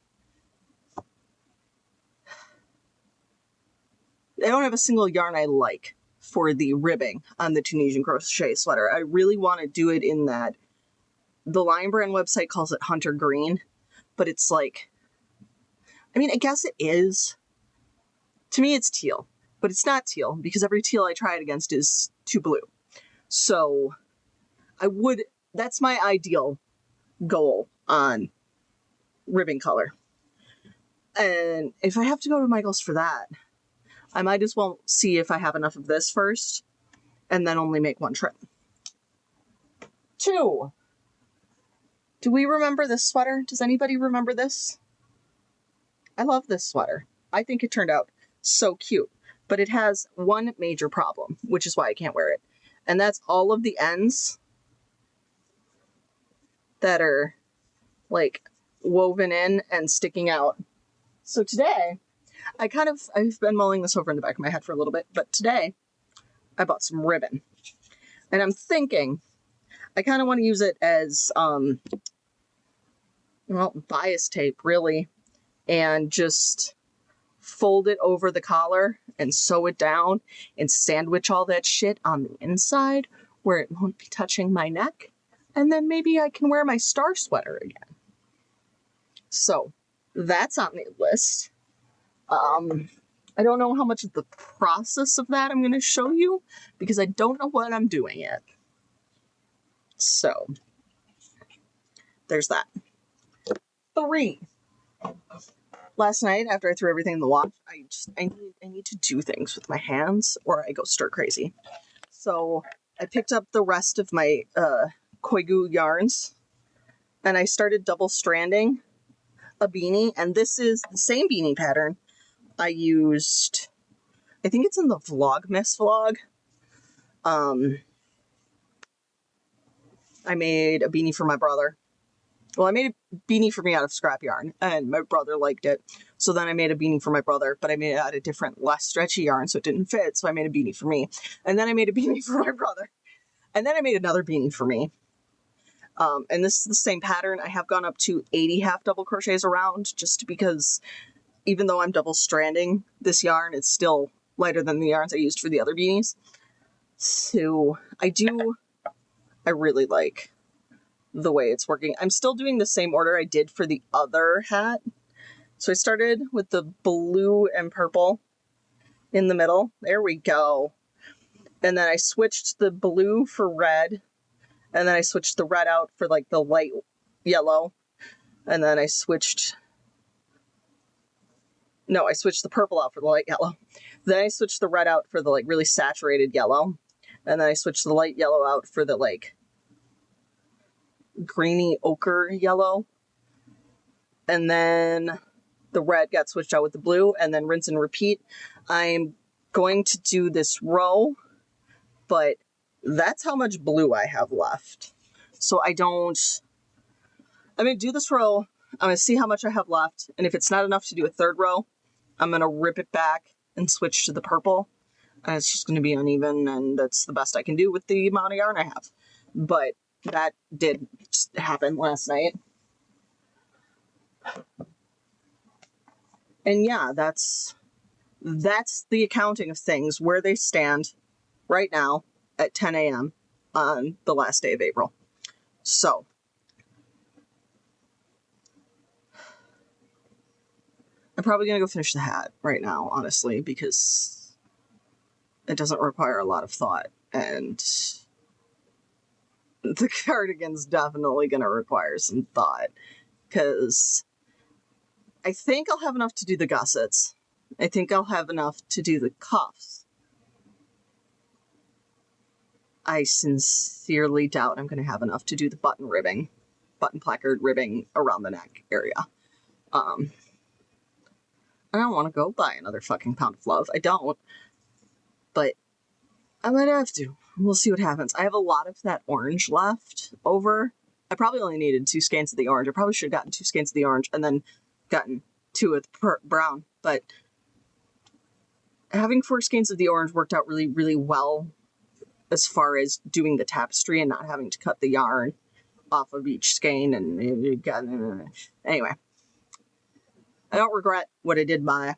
I don't have a single yarn I like for the ribbing on the Tunisian crochet sweater. I really want to do it in that, the Lion Brand website calls it Hunter Green, but it's like, I mean, I guess it is. To me, it's teal, but it's not teal because every teal I try it against is too blue. So that's my ideal goal on ribbing color. And if I have to go to Michael's for that, I might as well see if I have enough of this first and then only make one trip. 2. Do we remember this sweater? Does anybody remember this? I love this sweater. I think it turned out so cute, but it has one major problem, which is why I can't wear it. And that's all of the ends that are like woven in and sticking out. So today, I've been mulling this over in the back of my head for a little bit, but today I bought some ribbon. And I'm thinking I kind of want to use it as, bias tape, really, and just fold it over the collar and sew it down and sandwich all that shit on the inside where it won't be touching my neck. And then maybe I can wear my star sweater again. So that's on the list. I don't know how much of the process of that I'm going to show you because I don't know what I'm doing yet. So there's that. 3. Last night, after I threw everything in the wash, I need to do things with my hands or I go stir crazy. So I picked up the rest of my Koigu yarns and I started double stranding a beanie. And this is the same beanie pattern I used, I think it's in the Vlogmas vlog. I made a beanie for my brother. Well, I made a beanie for me out of scrap yarn, and my brother liked it. So then I made a beanie for my brother, but I made it out of different, less stretchy yarn, so it didn't fit. So I made a beanie for me. And then I made a beanie for my brother. And then I made another beanie for me. And this is the same pattern. I have gone up to 80 half double crochets around, just because even though I'm double stranding this yarn, it's still lighter than the yarns I used for the other beanies. So I really like the way it's working. I'm still doing the same order I did for the other hat. So I started with the blue and purple in the middle. There we go. And then I switched the blue for red. And then I switched the red out for like the light yellow. And then I switched the purple out for the light yellow. Then I switched the red out for the like really saturated yellow. And then I switched the light yellow out for the like greeny ochre yellow. And then the red got switched out with the blue, and then rinse and repeat. I'm going to do this row, but that's how much blue I have left. So I'm going to do this row. I'm going to see how much I have left. And if it's not enough to do a third row, I'm going to rip it back and switch to the purple. And it's just going to be uneven, and that's the best I can do with the amount of yarn I have. But that did happen last night. And yeah, that's the accounting of things, where they stand right now at 10 a.m. on the last day of April. So I'm probably going to go finish the hat right now, honestly, because it doesn't require a lot of thought. And the cardigan's definitely going to require some thought, because I think I'll have enough to do the gussets. I think I'll have enough to do the cuffs. I sincerely doubt I'm going to have enough to do the button placard ribbing around the neck area. I don't want to go buy another fucking pound of love. I don't. But I might have to. We'll see what happens. I have a lot of that orange left over. I probably only needed 2 skeins of the orange. I probably should have gotten 2 skeins of the orange and then gotten 2 of the brown. But having 4 skeins of the orange worked out really, really well as far as doing the tapestry and not having to cut the yarn off of each skein. And anyway, I don't regret what I did buy.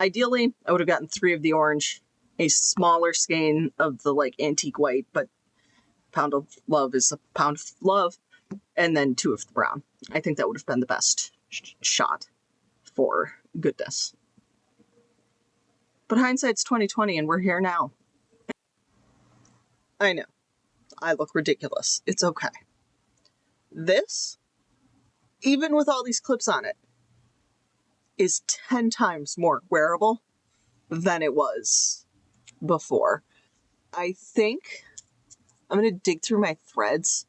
Ideally, I would have gotten 3 of the orange, a smaller skein of the like antique white, but pound of love is a pound of love, and then 2 of the brown. I think that would have been the best shot for goodness. But hindsight's 20/20, and we're here now. I know. I look ridiculous. It's okay. This even with all these clips on it, is 10 times more wearable than it was before. I think I'm going to dig through my threads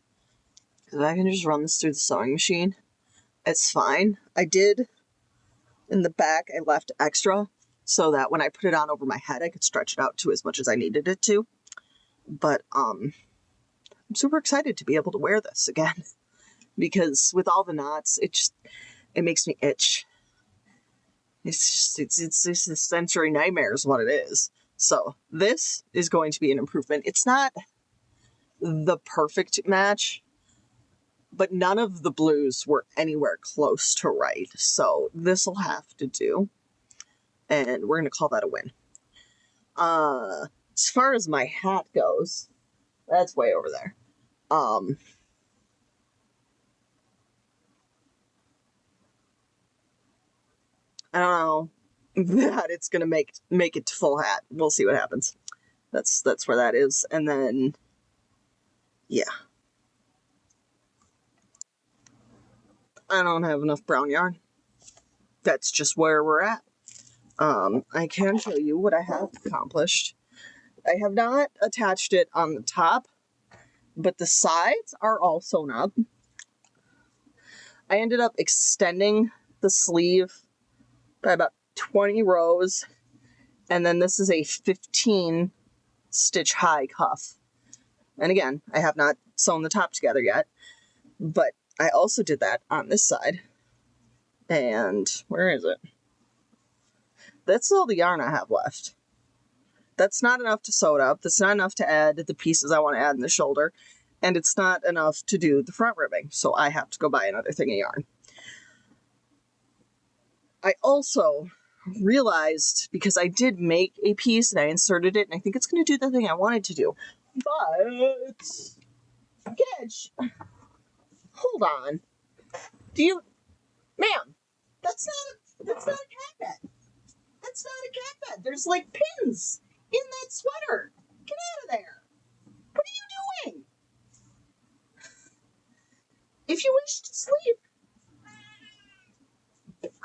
because I can just run this through the sewing machine. It's fine. I did, in the back, I left extra so that when I put it on over my head, I could stretch it out to as much as I needed it to. But I'm super excited to be able to wear this again because with all the knots, it makes me itch. It's just a sensory nightmare is what it is. So this is going to be an improvement. It's not the perfect match, but none of the blues were anywhere close to right. So this will have to do. And we're going to call that a win. As far as my hat goes, that's way over there. I don't know that it's gonna make it to full hat. We'll see what happens. That's where that is. And then yeah. I don't have enough brown yarn. That's just where we're at. I can show you what I have accomplished. I have not attached it on the top, but the sides are all sewn up. I ended up extending the sleeve by about 20 rows, and then this is a 15 stitch high cuff. And again, I have not sewn the top together yet, but I also did that on this side. And where is it? That's all the yarn I have left. That's not enough to sew it up. That's not enough to add the pieces I want to add in the shoulder. And it's not enough to do the front ribbing. So I have to go buy another thing of yarn. I also realized, because I did make a piece and I inserted it, and I think it's going to do the thing I wanted to do. But, Gedge, hold on. Ma'am, that's not a cat bed. That's not a cat bed. There's like pins in that sweater. Get out of there. What are you doing? If you wish to sleep,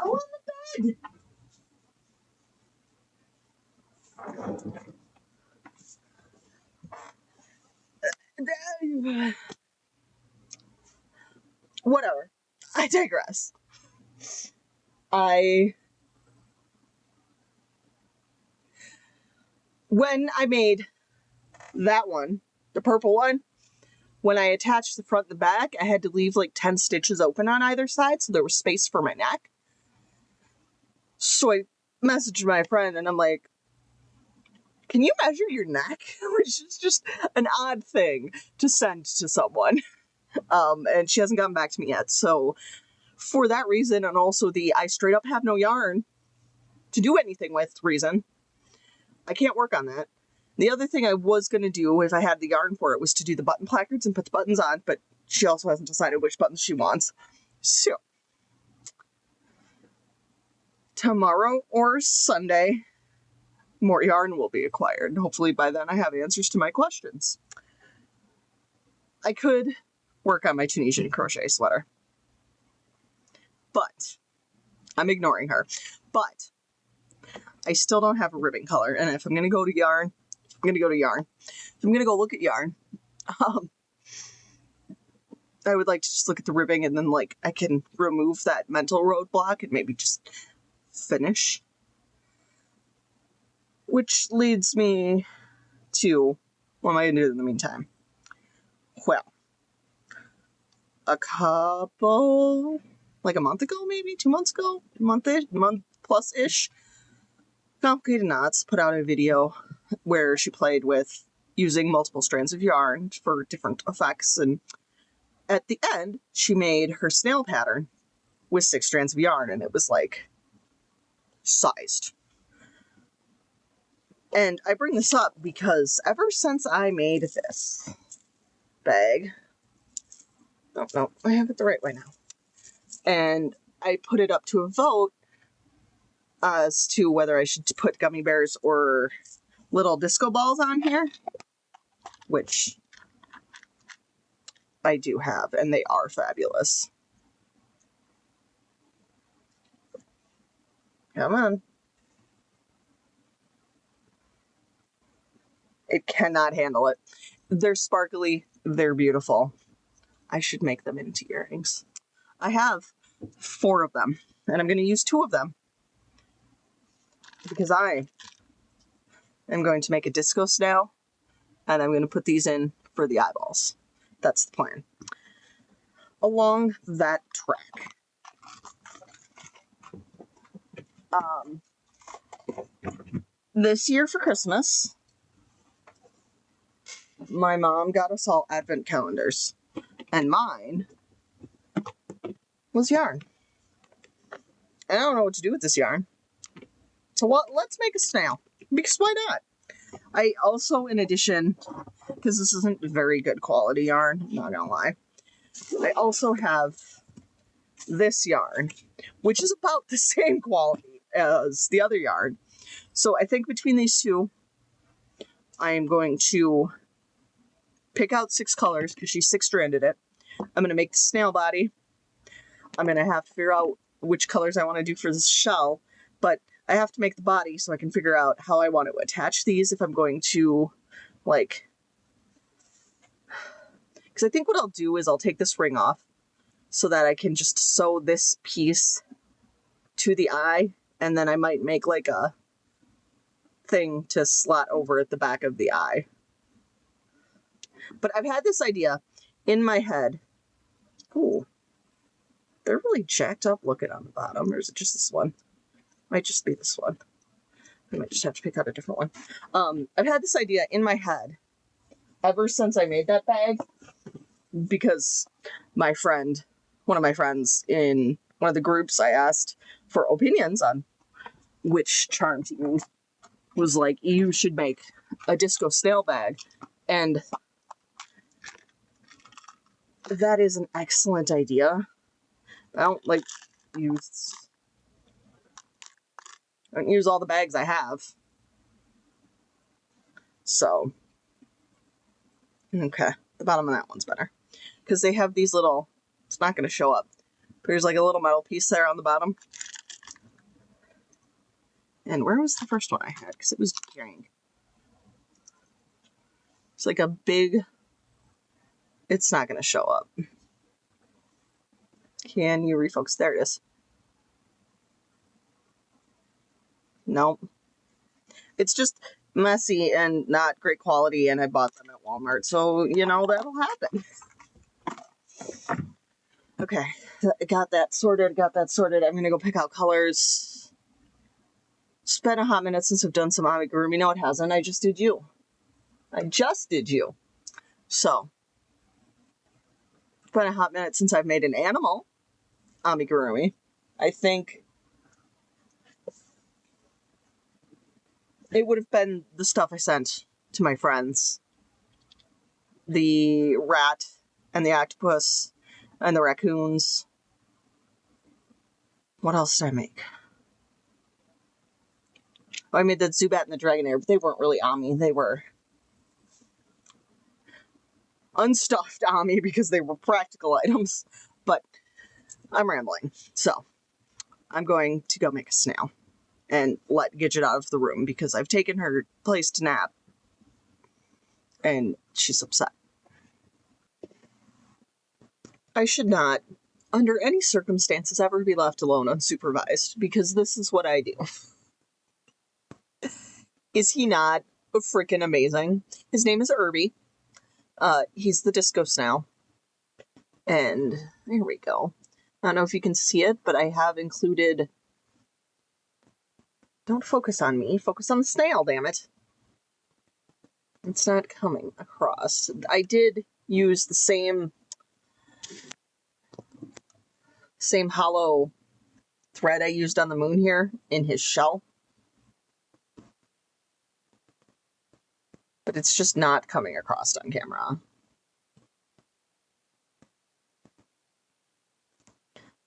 go on the bed. Whatever. I digress. When I made that one, the purple one, when I attached the front and the back, I had to leave like 10 stitches open on either side, so there was space for my neck. So I messaged my friend and I'm like, can you measure your neck? Which is just an odd thing to send to someone. And she hasn't gotten back to me yet. So for that reason, and also the I straight up have no yarn to do anything with reason, I can't work on that. The other thing I was going to do if I had the yarn for it was to do the button placards and put the buttons on, but she also hasn't decided which buttons she wants. So tomorrow or Sunday, more yarn will be acquired. Hopefully by then I have answers to my questions. I could work on my Tunisian crochet sweater, but I'm ignoring her. But I still don't have a ribbon color, and if I'm going to go to yarn, I'm going to go to yarn. If I'm going to go look at yarn, I would like to just look at the ribbing, and then like I can remove that mental roadblock and maybe just finish. Which leads me to, what am I going to do in the meantime? Well, a couple, like a month ago, maybe 2 months ago, month plus-ish, Complicated Knots put out a video where she played with using multiple strands of yarn for different effects, and at the end, she made her snail pattern with 6 strands of yarn, and it was like sized. And I bring this up because ever since I made this bag, no, I have it the right way now, and I put it up to a vote as to whether I should put gummy bears or little disco balls on here, which I do have, and they are fabulous. Come on. It cannot handle it. They're sparkly. They're beautiful. I should make them into earrings. I have 4 of them, and I'm going to use 2 of them because I am going to make a disco snail, and I'm going to put these in for the eyeballs. That's the plan. Along that track, this year for Christmas, my mom got us all advent calendars, and mine was yarn. And I don't know what to do with this yarn. So let's make a snail, because why not? I also, in addition, because this isn't very good quality yarn, I'm not gonna lie, I also have this yarn, which is about the same quality as the other yarn. So I think between these two, I am going to pick out 6 colors, because she 6-stranded it. I'm going to make the snail body. I'm going to have to figure out which colors I want to do for this shell, but I have to make the body so I can figure out how I want to attach these, if I'm going to, like, because I think what I'll do is I'll take this ring off so that I can just sew this piece to the eye, and then I might make like a thing to slot over at the back of the eye. But I've had this idea in my head. Ooh, they're really jacked up looking on the bottom, or is it just this one? Might just be this one. I might just have to pick out a different one. I've had this idea in my head ever since I made that bag, because my friend, one of my friends in one of the groups, I asked for opinions on which charm to use, was like, you should make a disco snail bag. And that is an excellent idea. I don't use all the bags I have. So, okay, the bottom of that one's better. Because they have these little, it's not going to show up. There's like a little metal piece there on the bottom. And where was the first one I had? Because it was carrying. It's like a big, it's not going to show up. Can you refocus? There it is. Nope. It's just messy and not great quality, and I bought them at Walmart. So, you know, that'll happen. Okay, got that sorted. I'm going to go pick out colors. It's been a hot minute since I've done some amigurumi. No, it hasn't. I just did you. So, it's been a hot minute since I've made an animal amigurumi. I think it would have been the stuff I sent to my friends. The rat and the octopus and the raccoons. What else did I make? Oh, I made the Zubat and the Dragonair, but they weren't really Ami. They were unstuffed Ami because they were practical items. But I'm rambling. So, I'm going to go make a snail and let Gidget out of the room because I've taken her place to nap. And she's upset. I should not, under any circumstances, ever be left alone unsupervised, because this is what I do. Is he not freaking amazing? His name is Irby. He's the disco snail. And there we go. I don't know if you can see it, but I have included... Don't focus on me. Focus on the snail, damn it. It's not coming across. I did use the same hollow thread I used on the moon here in his shell. But it's just not coming across on camera.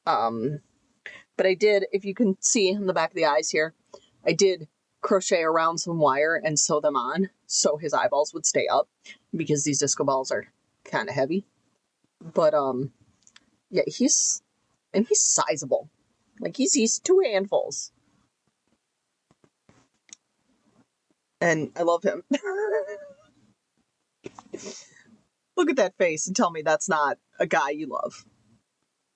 But I did, if you can see in the back of the eyes here, I did crochet around some wire and sew them on so his eyeballs would stay up, because these disco balls are kind of heavy. But, yeah, he's sizable. Like, he's 2 handfuls. And I love him. Look at that face and tell me that's not a guy you love.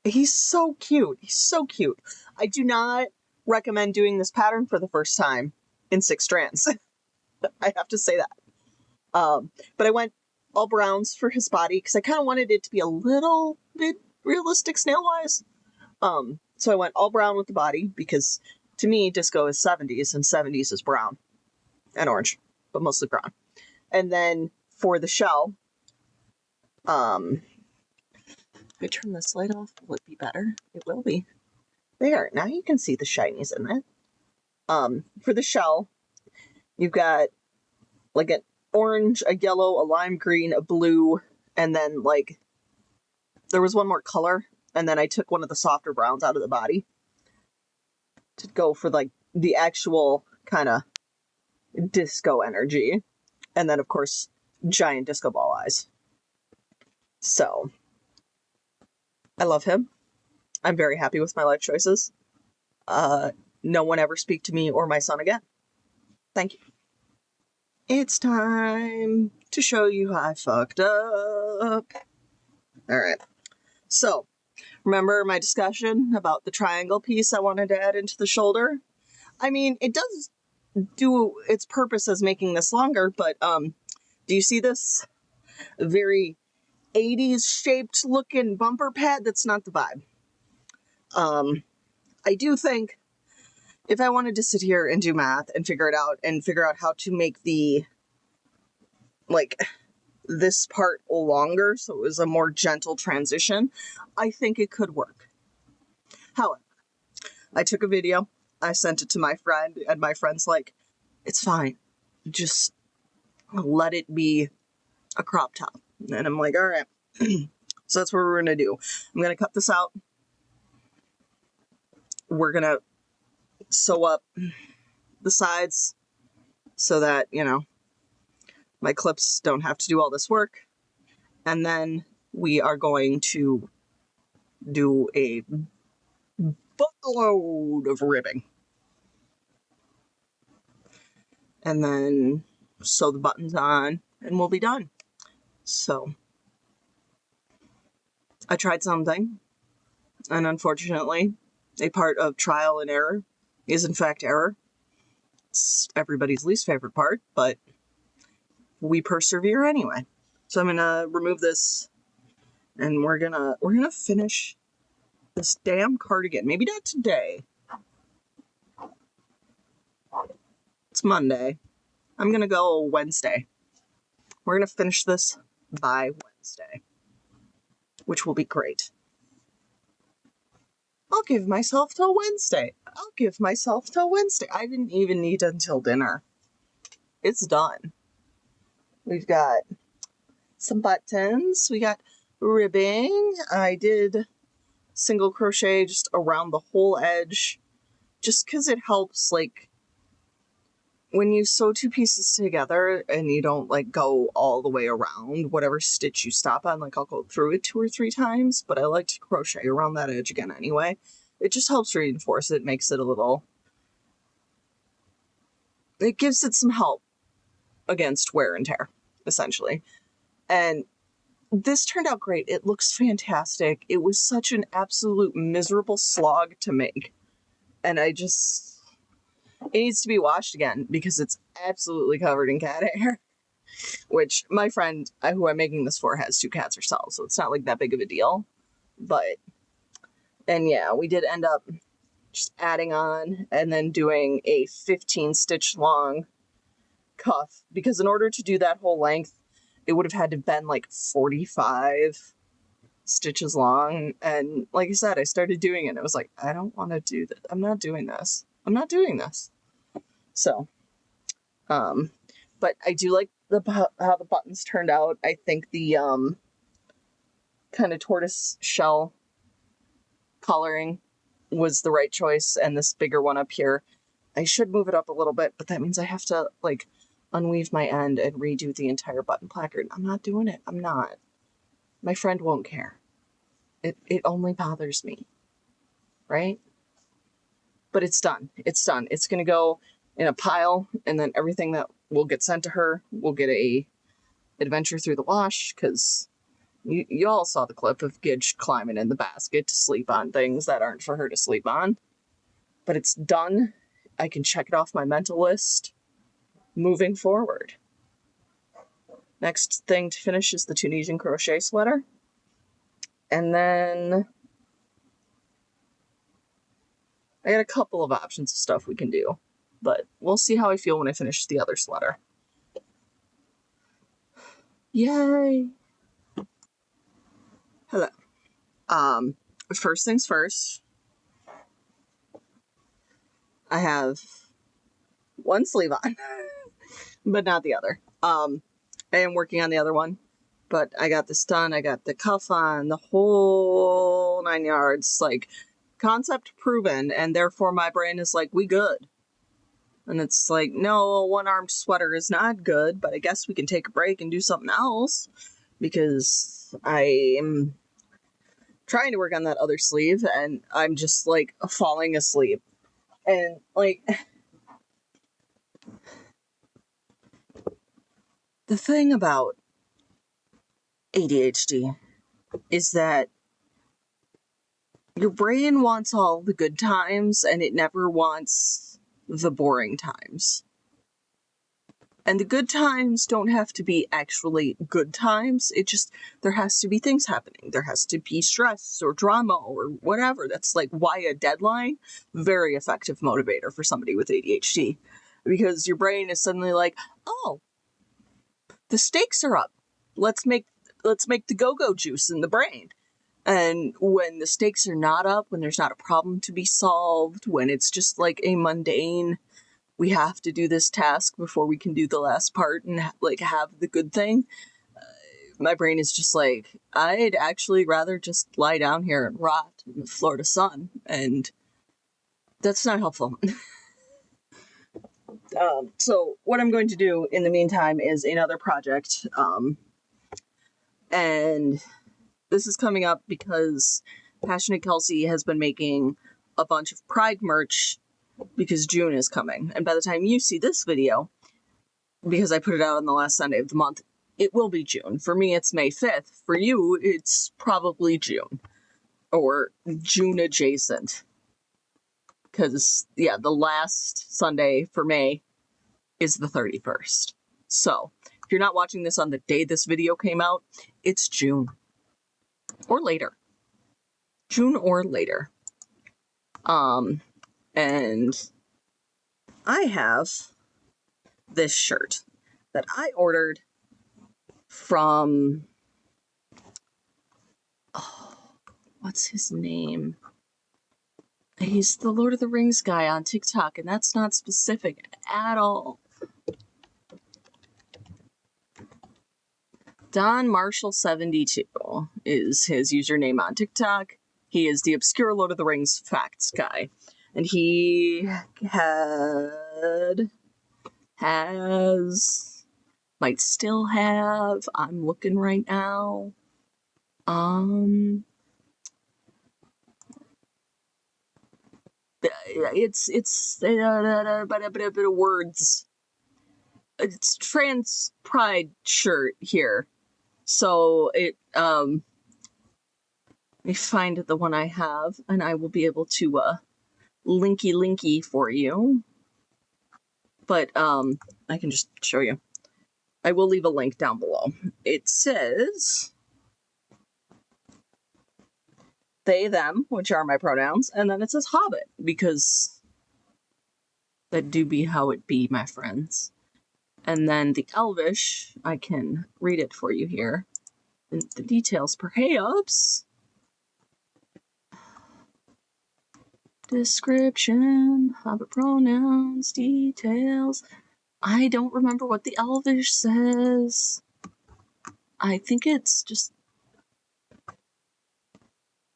He's so cute. He's so cute. I do not recommend doing this pattern for the first time in 6 strands. I have to say that. But I went all browns for his body because I kind of wanted it to be a little bit realistic snail-wise. So I went all brown with the body because to me, disco is 70s and 70s is brown and orange, but mostly brown. And then for the shell, if I turn this light off, will it be better? It will be. There, now you can see the shinies in it. For the shell, you've got like an orange, a yellow, a lime green, a blue, and then like there was one more color, and then I took one of the softer browns out of the body to go for like the actual kind of disco energy. And then of course, giant disco ball eyes. So I love him. I'm very happy with my life choices. No one ever speak to me or my son again. Thank you. It's time to show you how I fucked up. Alright. So, remember my discussion about the triangle piece I wanted to add into the shoulder? I mean, it does do its purpose as making this longer, but do you see this very 80s shaped looking bumper pad? That's not the vibe. I do think if I wanted to sit here and do math and figure out how to make the, like, this part longer so it was a more gentle transition, I think it could work. However, I took a video, I sent it to my friend, and my friend's like, it's fine. Just let it be a crop top. And I'm like, all right. So that's what we're going to do. I'm going to cut this out. We're going to sew up the sides so that, you know, my clips don't have to do all this work. And then we are going to do a buttload of ribbing. And then sew the buttons on and we'll be done. So I tried something, and unfortunately, a part of trial and error is in fact error. It's everybody's least favorite part, but we persevere anyway. So I'm gonna remove this, and we're gonna finish this damn cardigan. Maybe not today. It's Monday. I'm gonna go Wednesday. We're gonna finish this by Wednesday, which will be great. I'll give myself till Wednesday. I didn't even need until dinner. It's done. We've got some buttons. We got ribbing. I did single crochet just around the whole edge, just because it helps, like, when you sew 2 pieces together and you don't, like, go all the way around whatever stitch you stop on. Like, I'll go through it 2 or 3 times, but I like to crochet around that edge again anyway. It just helps reinforce it, makes it a little... It gives it some help against wear and tear, essentially. And this turned out great. It looks fantastic. It was such an absolute miserable slog to make. And it needs to be washed again because it's absolutely covered in cat hair. Which my friend who I'm making this for has 2 cats herself, so it's not like that big of a deal. And yeah, we did end up just adding on and then doing a 15 stitch long cuff, because in order to do that whole length, it would have had to been like 45 stitches long. And like I said, I started doing it and I was like, I don't want to do this. I'm not doing this. So, but I do like how the buttons turned out. I think the kind of tortoise shell coloring was the right choice, and this bigger one up here, I should move it up a little bit, but that means I have to, like, unweave my end and redo the entire button placard. I'm not doing it. I'm not. My friend won't care. It only bothers me, right? But it's done. It's done. It's going to go in a pile, and then everything that will get sent to her. We'll get a adventure through the wash, because you all saw the clip of Gidge climbing in the basket to sleep on things that aren't for her to sleep on. But it's done. I can check it off my mental list. Moving forward. Next thing to finish is the Tunisian crochet sweater. And then I got a couple of options of stuff we can do, but we'll see how I feel when I finish the other sweater. Yay! Hello. First things first, I have one sleeve on, but not the other. I am working on the other one, but I got this done. I got the cuff on, the whole 9 yards, like, concept proven, and therefore my brain is like, we good. And it's like, no, a one-armed sweater is not good, but I guess we can take a break and do something else, because I am trying to work on that other sleeve, and I'm just, like, falling asleep. And, like, the thing about ADHD is that your brain wants all the good times, and it never wants the boring times. And the good times don't have to be actually good times. It just, there has to be things happening. There has to be stress or drama or whatever. That's like why a deadline, very effective motivator for somebody with ADHD. Because your brain is suddenly like, oh, the stakes are up. Let's make the go-go juice in the brain. And when the stakes are not up, when there's not a problem to be solved, when it's just like a mundane, we have to do this task before we can do the last part and like have the good thing, my brain is just like, I'd actually rather just lie down here and rot in the Florida sun, and that's not helpful. So what I'm going to do in the meantime is another project, and this is coming up because Passionate Kelsey has been making a bunch of Pride merch because June is coming. And by the time you see this video, because I put it out on the last Sunday of the month, it will be June. For me, it's May 5th. For you, it's probably June. Or June adjacent. Because, yeah, the last Sunday for May is the 31st. So, if you're not watching this on the day this video came out, it's June. Or later. June or later. And I have this shirt that I ordered from, what's his name? He's the Lord of the Rings guy on TikTok, and that's not specific at all. Don Marshall 72 is his username on TikTok. He is the obscure Lord of the Rings facts guy. And he might still have, I'm looking right now, it's a bit of words. It's trans pride shirt here. So it, let me find the one I have, and I will be able to, linky for you. But, I can just show you. I will leave a link down below. It says they, them, which are my pronouns, and then it says Hobbit, because that do be how it be, my friends. And then the Elvish, I can read it for you here. And the details, perhaps. Description, Hobbit pronouns, details. I don't remember what the Elvish says. I think it's just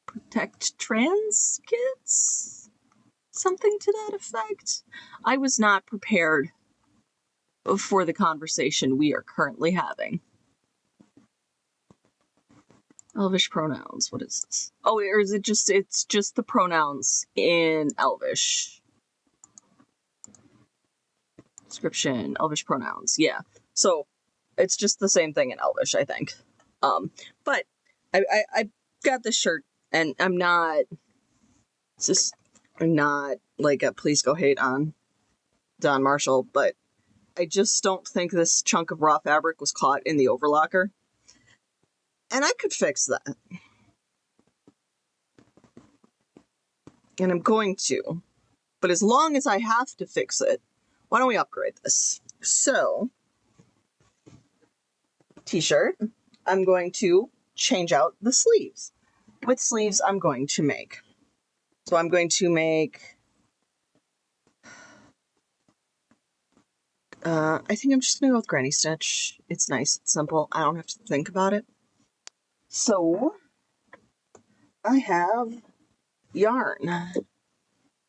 protect trans kids? Something to that effect. I was not prepared for the conversation we are currently having. Elvish pronouns, what is this? Oh, or is it just, it's just the pronouns in Elvish. Description, Elvish pronouns. Yeah. So it's just the same thing in Elvish, I think. But I got this shirt, and I'm not like a please go hate on Don Marshall, but I just don't think this chunk of raw fabric was caught in the overlocker. And I could fix that. And I'm going to. But as long as I have to fix it, why don't we upgrade this? So, t-shirt, I'm going to change out the sleeves. With sleeves, I'm going to make. So I'm going to make, I think I'm just going to go with Granny Stitch. It's nice, it's simple, I don't have to think about it. So, I have yarn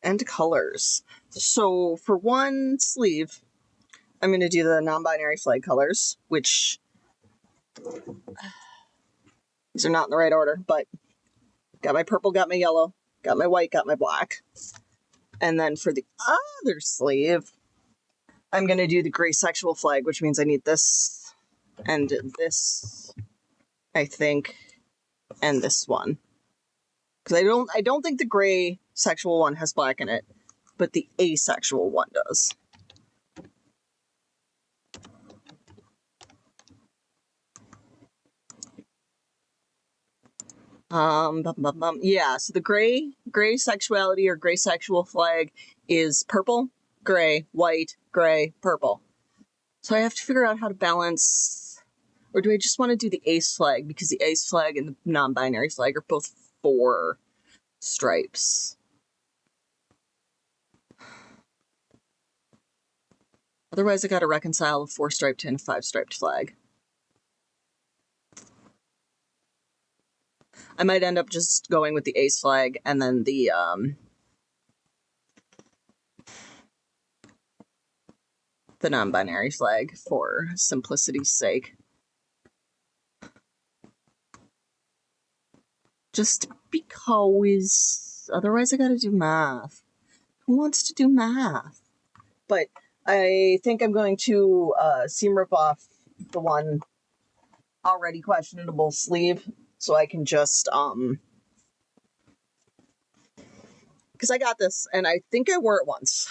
and colors. So for one sleeve, I'm going to do the non-binary flag colors, which these are not in the right order, but got my purple, got my yellow, got my white, got my black. And then for the other sleeve, I'm going to do the gray sexual flag, which means I need this and this, I think, and this one. Because I don't think the gray sexual one has black in it, but the asexual one does. Yeah, so the gray sexuality or gray sexual flag is purple, gray, white, gray, purple. So I have to figure out how to balance, or do I just want to do the ace flag, because the ace flag and the non-binary flag are both 4 stripes. Otherwise I gotta reconcile a 4-striped and a 5-striped flag. I might end up just going with the ace flag and then the non-binary flag for simplicity's sake. Just because otherwise I gotta do math. Who wants to do math? But I think I'm going to seam rip off the one already questionable sleeve so I can just because I got this and I think I wore it once.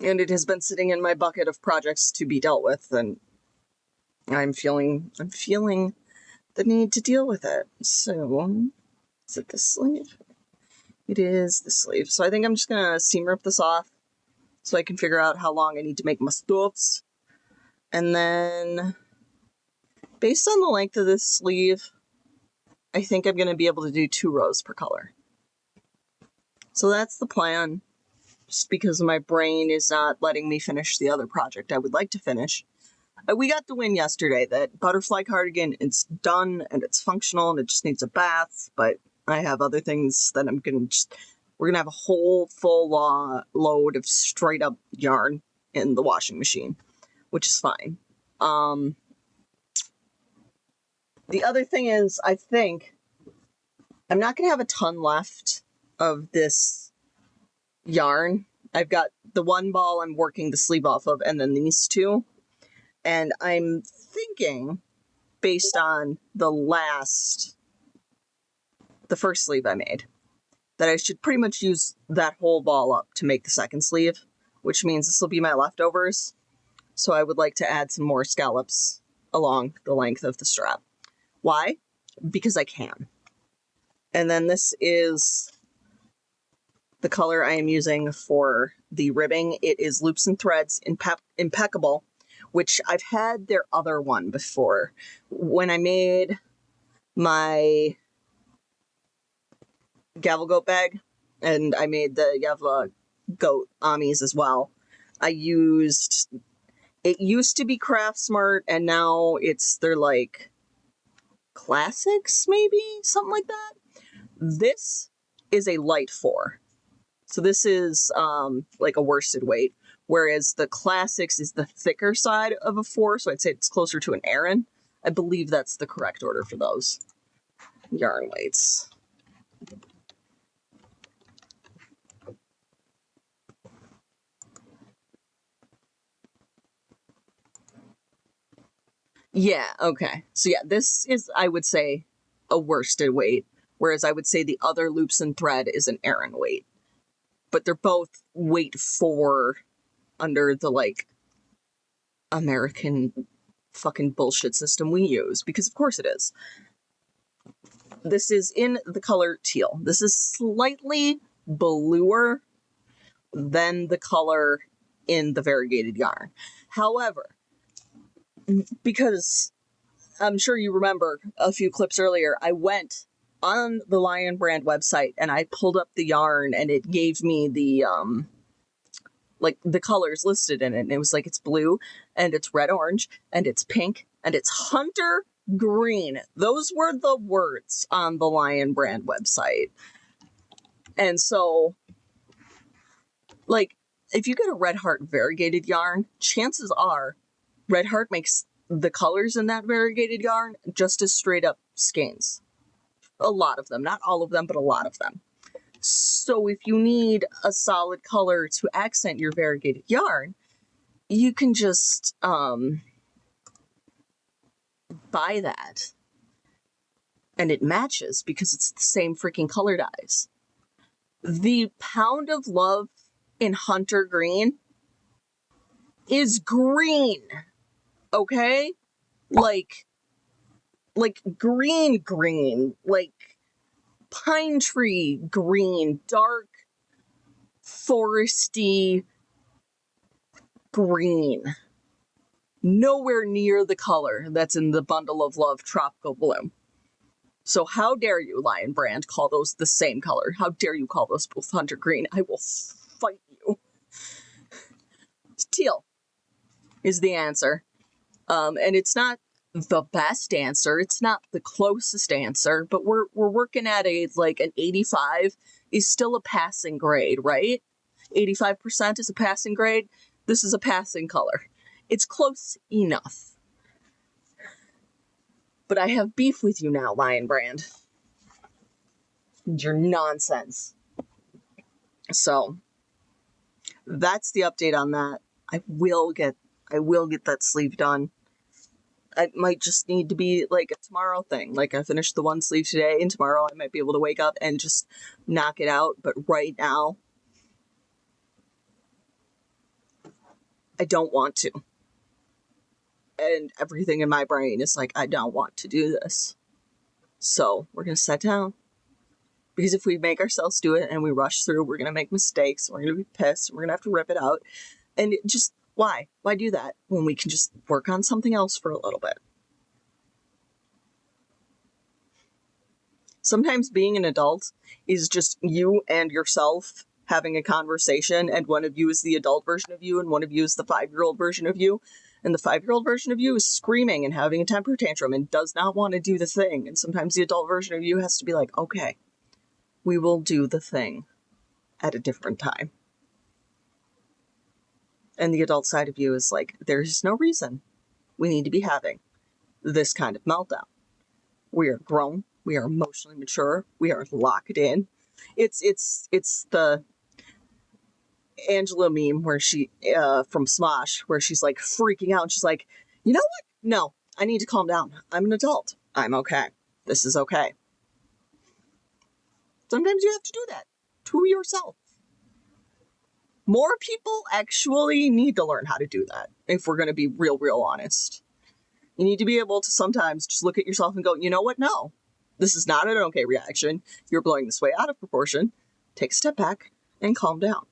And it has been sitting in my bucket of projects to be dealt with, and I'm feeling the need to deal with it. So, is it this sleeve? It is the sleeve. So I think I'm just gonna seam rip this off so I can figure out how long I need to make my stuffs. And then, based on the length of this sleeve, I think I'm gonna be able to do 2 rows per color. So that's the plan, just because my brain is not letting me finish the other project I would like to finish. We got the win yesterday that butterfly cardigan is done and it's functional and it just needs a bath, but I have other things that we're gonna have a whole full load of straight up yarn in the washing machine, which is fine. The other thing is, I think I'm not gonna have a ton left of this yarn. I've got the one ball I'm working the sleeve off of and then these 2. And I'm thinking, based on the first sleeve I made, that I should pretty much use that whole ball up to make the second sleeve, which means this will be my leftovers. So I would like to add some more scallops along the length of the strap. Why? Because I can. And then this is the color I am using for the ribbing. It is Loops and Threads Impeccable, which I've had their other one before. When I made my Gavel Goat bag, and I made the Yavla Goat Amis as well, it used to be Craft Smart, and now they're like Classics, maybe? Something like that. This is a light 4. So this is like a worsted weight, whereas the Classics is the thicker side of a 4, so I'd say it's closer to an Aran. I believe that's the correct order for those yarn weights. Yeah, okay. So yeah, this is, I would say, a worsted weight, whereas I would say the other loops and thread is an Aran weight. But they're both weight 4 under the, like, American fucking bullshit system we use, because of course it is. This is in the color teal. This is slightly bluer than the color in the variegated yarn. However, because I'm sure you remember a few clips earlier, I went on the Lion Brand website and I pulled up the yarn and it gave me the like the colors listed in it, and it was like it's blue and it's red orange and it's pink and it's hunter green. Those were the words on the Lion Brand website. And so, like, if you get a Red Heart variegated yarn, chances are Red Heart makes the colors in that variegated yarn just as straight up skeins. A lot of them, not all of them, but a lot of them. So if you need a solid color to accent your variegated yarn, you can just buy that. And it matches because it's the same freaking color dyes. The Pound of Love in Hunter Green is green. Okay? Like green, like pine tree green, dark, foresty green. Nowhere near the color that's in the Bundle of Love Tropical Bloom. So how dare you, Lion Brand, call those the same color? How dare you call those both Hunter Green? I will fight you. Teal is the answer. And it's not the best answer. It's not the closest answer, but we're working at like an 85 is still a passing grade, right? 85% is a passing grade. This is a passing color. It's close enough. But I have beef with you now, Lion Brand. Your nonsense. So that's the update on that. I will get that sleeve done. It might just need to be like a tomorrow thing. Like I finished the one sleeve today, and tomorrow I might be able to wake up and just knock it out. But right now, I don't want to. And everything in my brain is like, I don't want to do this. So we're going to sit down. Because if we make ourselves do it and we rush through, we're going to make mistakes. We're going to be pissed. We're going to have to rip it out. And it just, why? Why do that when we can just work on something else for a little bit? Sometimes being an adult is just you and yourself having a conversation, and one of you is the adult version of you and one of you is the 5-year-old version of you. And the 5-year-old version of you is screaming and having a temper tantrum and does not want to do the thing. And sometimes the adult version of you has to be like, okay, we will do the thing at a different time. And the adult side of you is like, there's no reason we need to be having this kind of meltdown. We are grown. We are emotionally mature. We are locked in. It's the Angela meme where she, from Smosh, where she's like freaking out. And she's like, you know what? No, I need to calm down. I'm an adult. I'm okay. This is okay. Sometimes you have to do that to yourself. More people actually need to learn how to do that, if we're going to be real honest. You need to be able to sometimes just look at yourself and go, you know what? No, this is not an okay reaction. You're blowing this way out of proportion. Take a step back and calm down.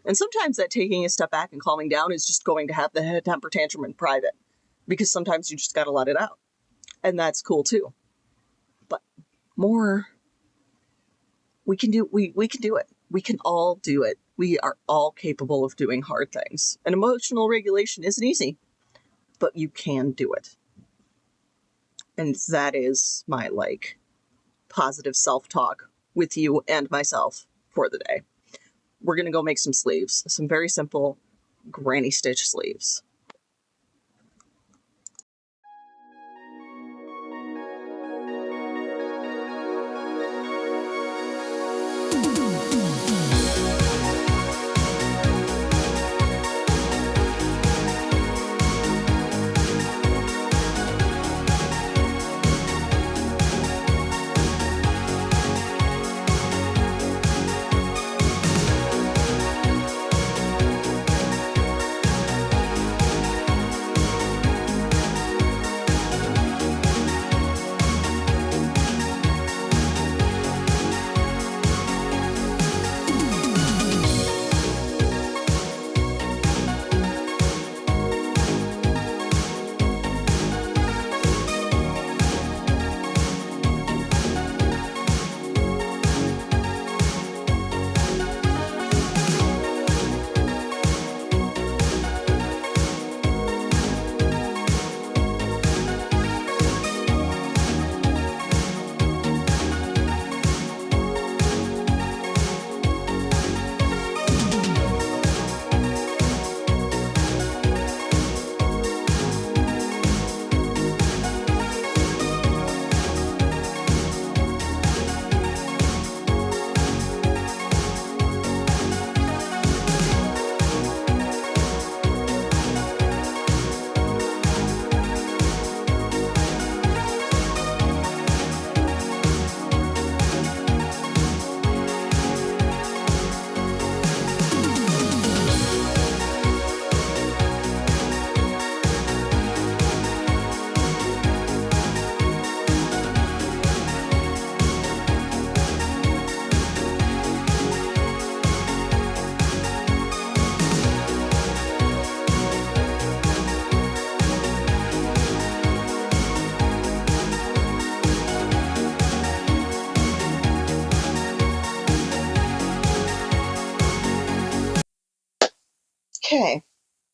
And sometimes that taking a step back and calming down is just going to have the temper tantrum in private, because sometimes you just got to let it out. And that's cool too. But more, we can do it. We can all do it. We are all capable of doing hard things. And emotional regulation isn't easy, but you can do it. And that is my, positive self-talk with you and myself for the day. We're going to go make some sleeves. Some very simple granny stitch sleeves.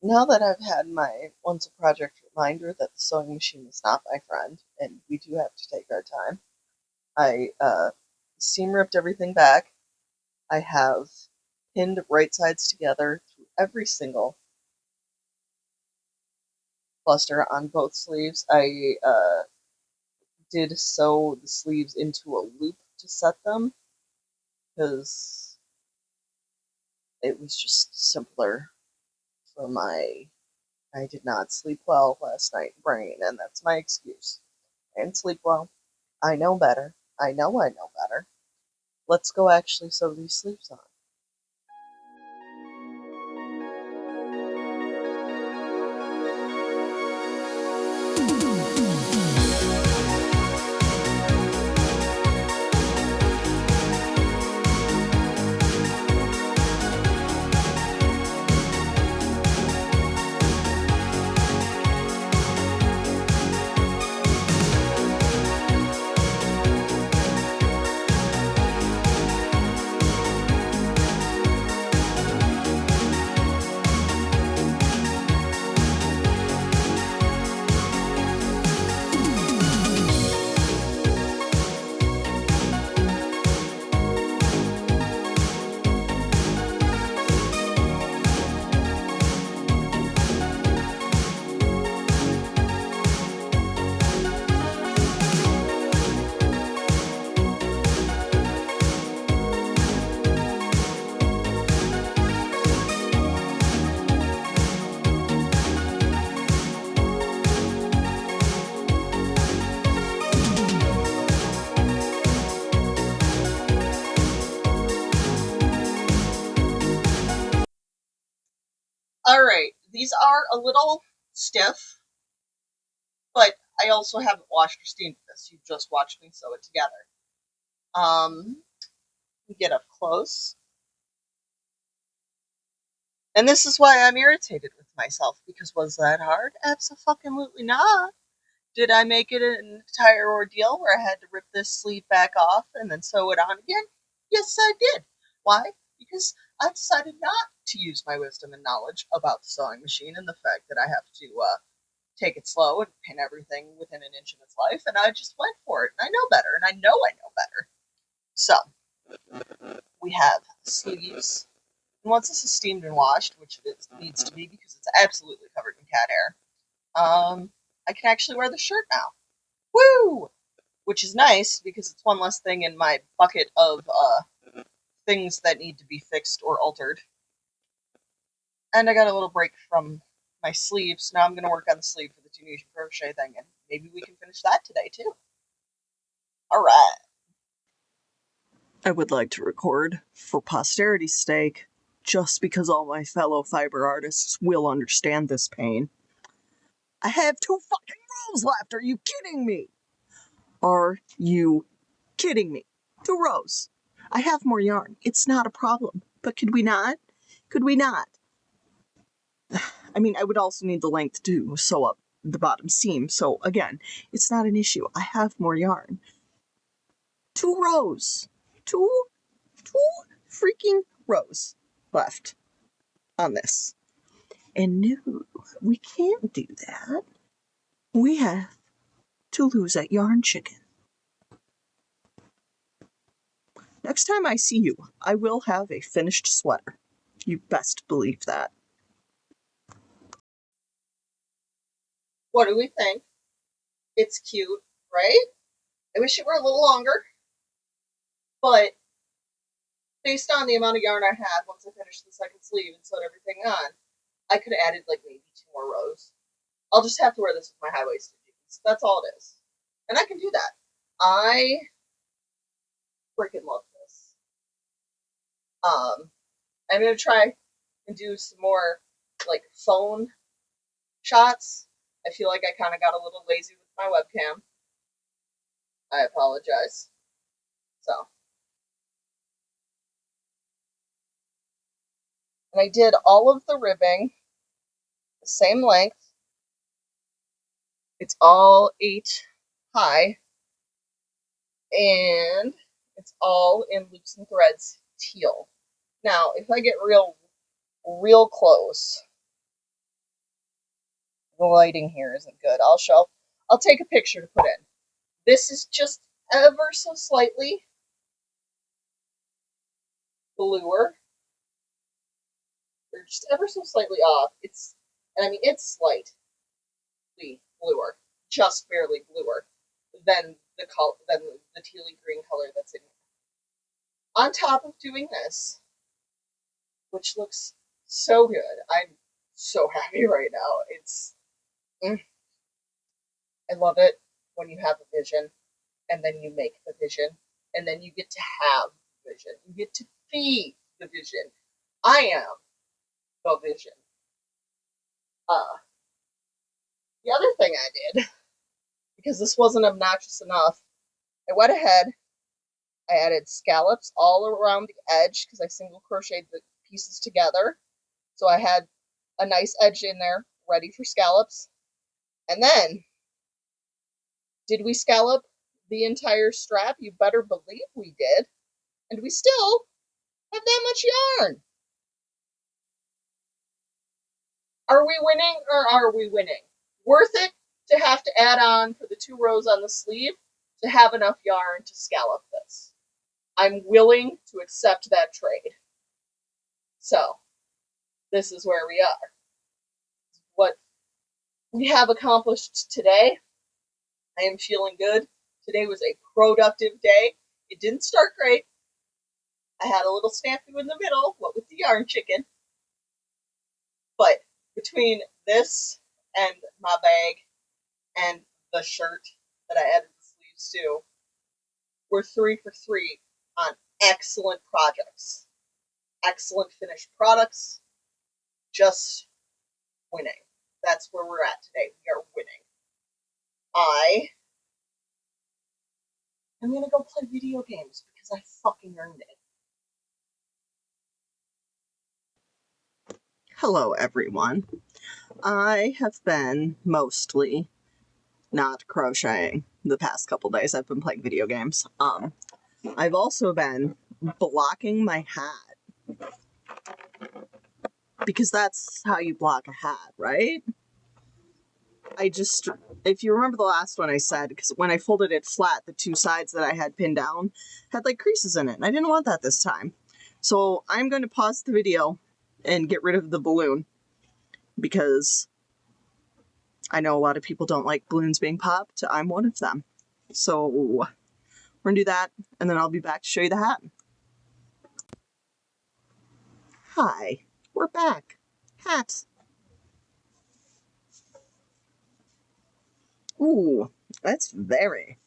Now that I've had my once a project reminder that the sewing machine is not my friend and we do have to take our time, I seam ripped everything back. I have pinned right sides together through every single cluster on both sleeves. I did sew the sleeves into a loop to set them because it was just simpler for my. I did not sleep well last night, brain, and that's my excuse. I didn't sleep well. I know better. I know better. Let's go actually sew these sleeves on. Alright, these are a little stiff, but I also haven't washed or steamed this. You just watched me sew it together. We get up close. And this is why I'm irritated with myself, because was that hard? Absolutely not. Did I make it an entire ordeal where I had to rip this sleeve back off and then sew it on again? Yes, I did. Why? Because I decided not to use my wisdom and knowledge about the sewing machine and the fact that I have to take it slow and pin everything within an inch of its life, and I just went for it. And I know better, and I know better. So, we have sleeves. And once this is steamed and washed, which it needs to be because it's absolutely covered in cat hair, I can actually wear the shirt now. Woo! Which is nice because it's one less thing in my bucket of things that need to be fixed or altered. And I got a little break from my sleeve, so now I'm going to work on the sleeve for the Tunisian Crochet thing, and maybe we can finish that today too. Alright. I would like to record, for posterity's sake, just because all my fellow fiber artists will understand this pain. I have 2 fucking rows left. Are you kidding me? Are you kidding me? 2 rows. I have more yarn. It's not a problem. But could we not? Could we not? I mean, I would also need the length to sew up the bottom seam. So again, it's not an issue. I have more yarn. 2 rows. Two freaking rows left on this. And no, we can't do that. We have to lose that yarn chicken. Next time I see you, I will have a finished sweater. You best believe that. What do we think? It's cute, right? I wish it were a little longer, but based on the amount of yarn I had once I finished the second sleeve and sewed everything on, I could have added like maybe 2 more rows. I'll just have to wear this with my high-waisted jeans. That's all it is. And I can do that. I freaking love this. I'm going to try and do some more like phone shots. I feel like I kind of got a little lazy with my webcam. I apologize. So. And I did all of the ribbing the same length. It's all 8 high. And it's all in Loops and Threads teal. Now, if I get real close, The lighting here isn't good. I'll take a picture to put in. This is just ever so slightly bluer. They're just ever so slightly off. It's slightly bluer, just barely bluer than the tealy green color that's in here. On top of doing this, which looks so good, I'm so happy right now. I love it when you have a vision and then you make the vision and then you get to have the vision. You get to be the vision. I am the vision. The other thing I did, because this wasn't obnoxious enough, I went ahead, I added scallops all around the edge because I single crocheted the pieces together. So I had a nice edge in there ready for scallops. And then, did we scallop the entire strap? You better believe we did. And we still have that much yarn. Are we winning or are we winning? Worth it to have to add on for the 2 rows on the sleeve to have enough yarn to scallop this. I'm willing to accept that trade. So, this is where we are. What we have accomplished today, I am feeling good. Today was a productive day. It didn't start great. I had a little snafu in the middle, what with the yarn chicken. But between this and my bag and the shirt that I added the sleeves to, we're 3 for 3 on excellent projects. Excellent finished products. Just winning. That's where we're at today. We are winning. I'm gonna go play video games because I fucking earned it. Hello, everyone. I have been mostly not crocheting the past couple days. I've been playing video games. I've also been blocking my hat because that's how you block a hat, right? If you remember the last one I said, because when I folded it flat, the 2 sides that I had pinned down had like creases in it, and I didn't want that this time. So I'm going to pause the video and get rid of the balloon because I know a lot of people don't like balloons being popped. I'm one of them. So we're going to do that, and then I'll be back to show you the hat. Hi, we're back. Hat. Ooh, that's very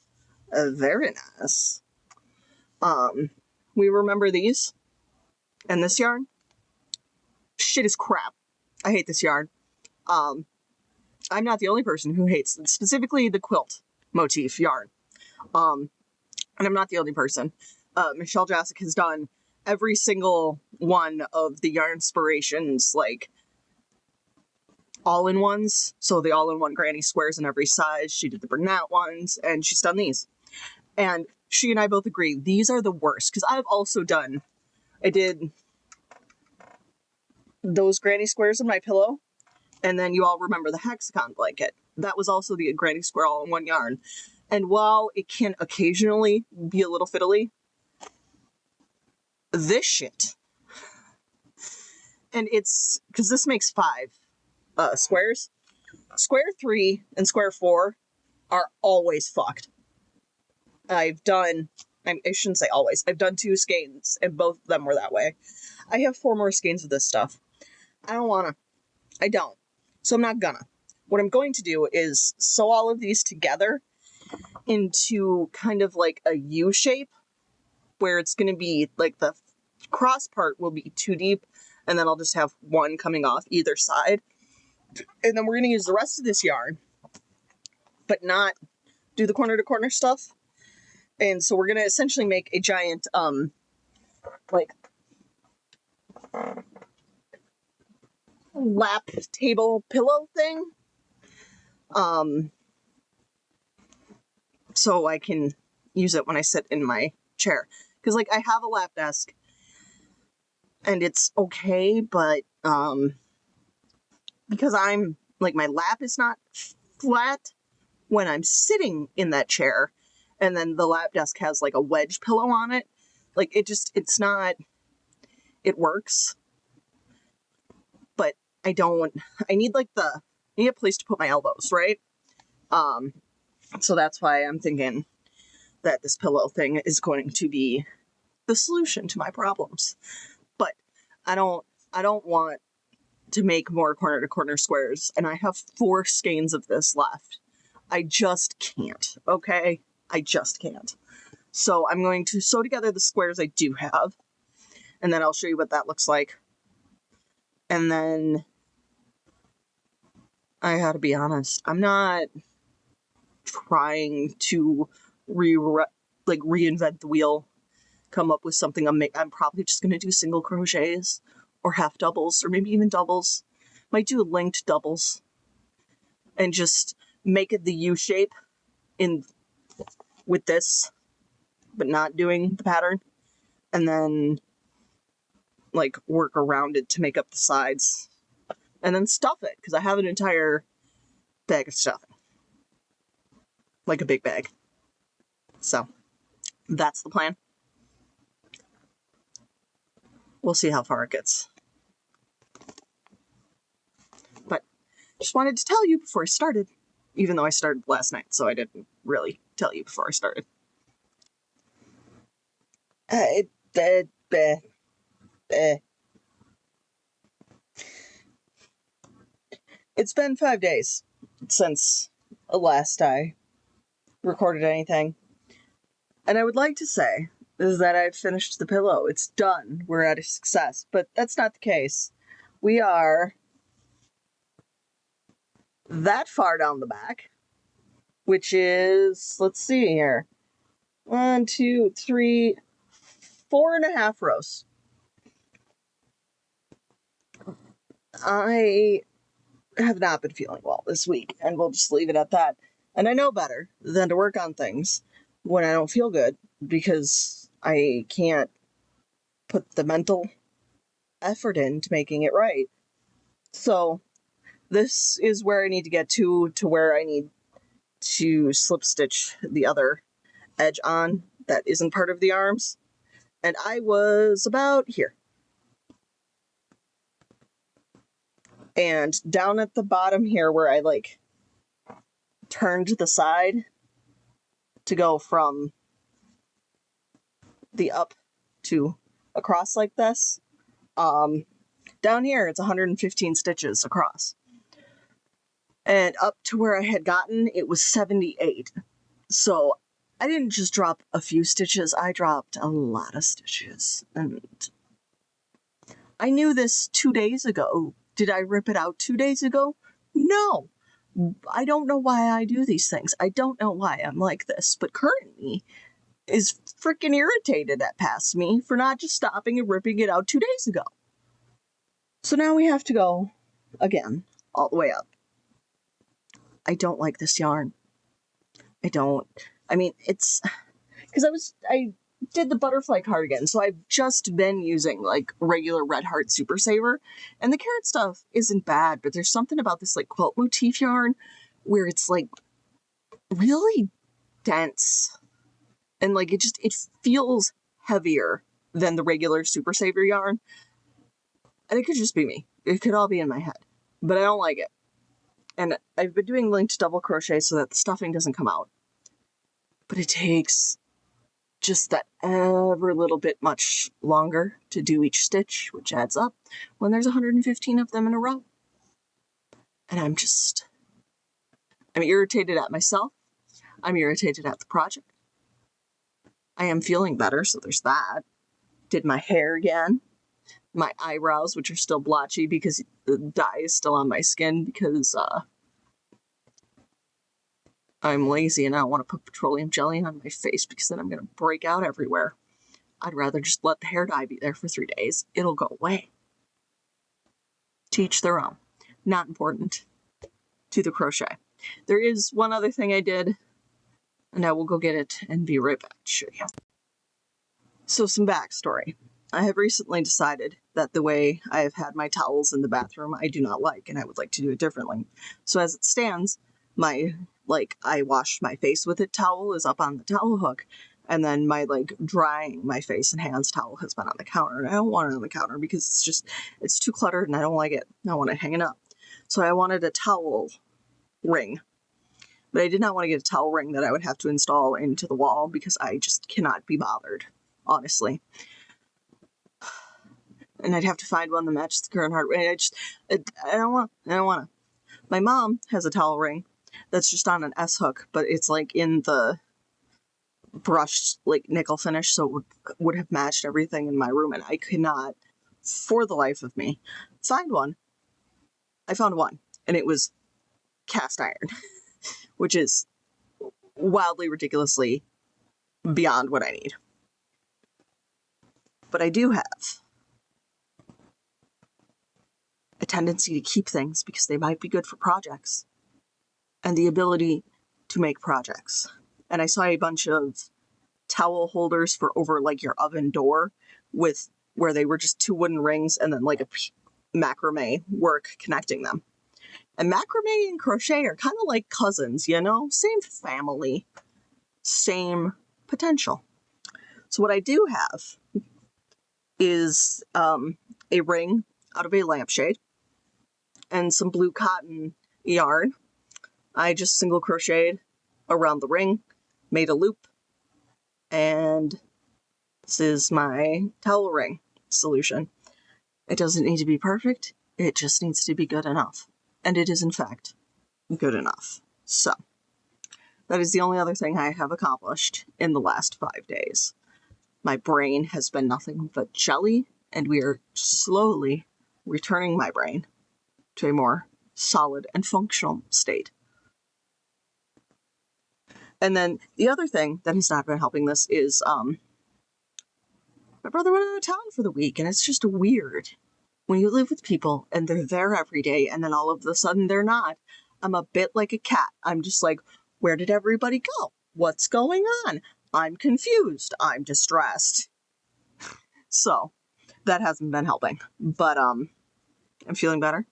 nice. We remember these and this yarn. Shit is crap. I hate this yarn. I'm not the only person who hates specifically the quilt motif yarn. And I'm not the only person. Michelle Jasic has done every single one of the yarn inspirations, like all-in-ones. So the all-in-one granny squares in every size. She did the Bernat ones, and she's done these. And she and I both agree, these are the worst. Because I did those granny squares in my pillow, and then you all remember the hexagon blanket. That was also the granny square all-in-one yarn. And while it can occasionally be a little fiddly, this shit, and it's, because this makes 5 squares. Square 3 and square 4 are always fucked. I shouldn't say always. I've done 2 skeins, and both of them were that way. I have 4 more skeins of this stuff. I don't. So I'm not gonna. What I'm going to do is sew all of these together into kind of like a U shape, where it's going to be like the cross part will be 2 deep, and then I'll just have 1 coming off either side. And then we're going to use the rest of this yarn, but not do the corner to corner stuff. And so we're going to essentially make a giant, like, lap table pillow thing. So I can use it when I sit in my chair. Because, like, I have a lap desk, and it's okay, but, because I'm like my lap is not flat when I'm sitting in that chair, and then the lap desk has like a wedge pillow on it. Like it's not, it works, but I need a place to put my elbows, right? So that's why I'm thinking that this pillow thing is going to be the solution to my problems. But I don't want to make more corner to corner squares, and I have 4 skeins of this left. I just can't, okay? I just can't. So I'm going to sew together the squares I do have, and then I'll show you what that looks like. And then I gotta be honest, I'm not trying to reinvent the wheel, come up with something. I'm probably just gonna do single crochets or half doubles or maybe even doubles. Might do linked doubles and just make it the U shape with this, but not doing the pattern, and then like work around it to make up the sides, and then stuff it, because I have an entire bag of stuffing, like a big bag. So that's the plan. We'll see how far it gets. But just wanted to tell you before I started, even though I started last night, so I didn't really tell you before I started. It's been 5 days since last I recorded anything. And I would like to say is that I've finished the pillow. It's done. We're at a success. But that's not the case. We are that far down the back, which is, let's see here, 1, 2, 3, 4.5 rows. I have not been feeling well this week, and we'll just leave it at that. And I know better than to work on things when I don't feel good, because I can't put the mental effort into making it right. So this is where I need to get to where I need to slip stitch the other edge on that isn't part of the arms. And I was about here. And down at the bottom here where I like turned the side to go from the up to across like this, down here it's 115 stitches across. And up to where I had gotten, it was 78. So I didn't just drop a few stitches, I dropped a lot of stitches. And I knew this 2 days ago. Did I rip it out 2 days ago? No. I don't know why I do these things. I don't know why I'm like this. But currently is freaking irritated at past me for not just stopping and ripping it out 2 days ago. So now we have to go again, all the way up. I don't like this yarn. It's because I did the butterfly cardigan, so I've just been using like regular Red Heart Super Saver, and the carrot stuff isn't bad, but there's something about this like quilt motif yarn where it's like really dense, and like it feels heavier than the regular Super Saver yarn. And it could just be me. It could all be in my head, but I don't like it. And I've been doing linked double crochet so that the stuffing doesn't come out. But it takes just that ever little bit much longer to do each stitch, which adds up when there's 115 of them in a row. And I'm irritated at myself. I'm irritated at the project. I am feeling better, so there's that. Did my hair again. My eyebrows, which are still blotchy because the dye is still on my skin because I'm lazy and I don't want to put petroleum jelly on my face because then I'm going to break out everywhere. I'd rather just let the hair dye be there for 3 days. It'll go away. Teach their own. Not important to the crochet. There is one other thing I did, and I will go get it and be right back to show you. So some backstory. I have recently decided that the way I have had my towels in the bathroom I do not like, and I would like to do it differently. So as it stands, my, like, I wash my face with it towel is up on the towel hook, and then my, like, drying my face and hands towel has been on the counter, and I don't want it on the counter because it's too cluttered and I don't like it. I want it hanging up. So I wanted a towel ring, but I did not want to get a towel ring that I would have to install into the wall because I just cannot be bothered, honestly. And I'd have to find one that matches the current heart rate. I don't want to. My mom has a towel ring that's just on an S hook, but it's like in the brushed like nickel finish, so it would have matched everything in my room, and I could not, for the life of me, find one. I found one, and it was cast iron, which is wildly, ridiculously beyond what I need. But I do have a tendency to keep things because they might be good for projects, and the ability to make projects. And I saw a bunch of towel holders for over like your oven door with where they were just two wooden rings and then like a macrame work connecting them. And macrame and crochet are kind of like cousins, you know? Same family, same potential. So what I do have is a ring out of a lampshade and some blue cotton yarn. I just single crocheted around the ring, made a loop, and this is my towel ring solution. It doesn't need to be perfect, it just needs to be good enough. And it is, in fact, good enough. So, that is the only other thing I have accomplished in the last 5 days. My brain has been nothing but jelly, and we are slowly returning my brain to a more solid and functional state. And then the other thing that has not been helping this is my brother went out of town for the week, and it's just weird. When you live with people and they're there every day and then all of a sudden they're not, I'm a bit like a cat. I'm just like, where did everybody go? What's going on? I'm confused. I'm distressed. So that hasn't been helping, but I'm feeling better,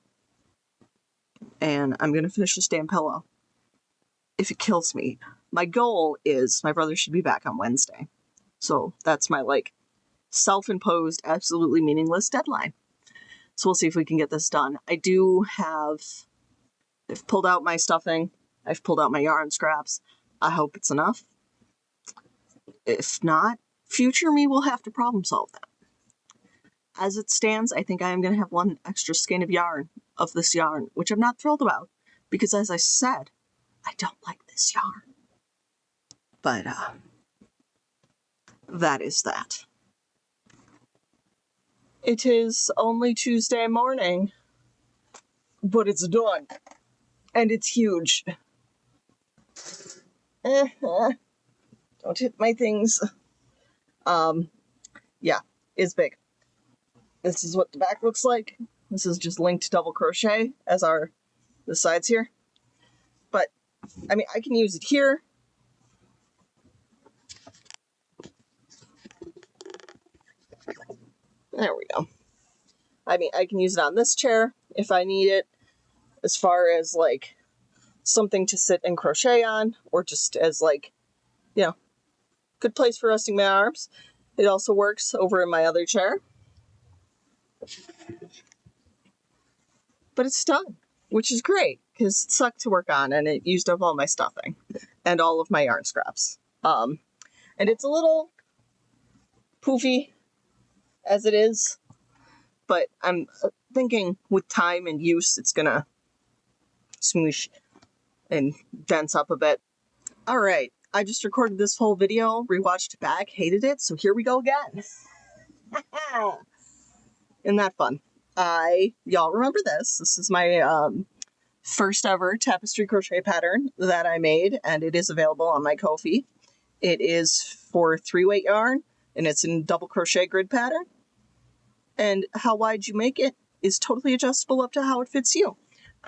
and I'm gonna finish this damn pillow if it kills me. My goal is my brother should be back on Wednesday, so that's my like self-imposed, absolutely meaningless deadline. So we'll see if we can get this done. I've pulled out my stuffing, I've pulled out my yarn scraps. I hope it's enough. If not, future me will have to problem solve that. As it stands, I think I am going to have one extra skein of yarn, of this yarn, which I'm not thrilled about, because as I said, I don't like this yarn. But, that is that. It is only Tuesday morning, but it's done, and it's huge. Don't hit my things. Yeah, it's big. This is what the back looks like. This is just linked double crochet as are the sides here. But, I mean, I can use it here. There we go. I mean, I can use it on this chair if I need it, as far as, like, something to sit and crochet on, or just as, like, you know, good place for resting my arms. It also works over in my other chair. But it's done, which is great, because it sucked to work on, and it used up all my stuffing and all of my yarn scraps. And it's a little poofy as it is, but I'm thinking with time and use, it's gonna smoosh and dense up a bit. All right, I just recorded this whole video, rewatched it back, hated it, so here we go again. Isn't that fun? Y'all remember this. This is my first ever tapestry crochet pattern that I made, and it is available on my Ko-fi. It is for 3-weight yarn, and it's in double crochet grid pattern. And how wide you make it is totally adjustable up to how it fits you.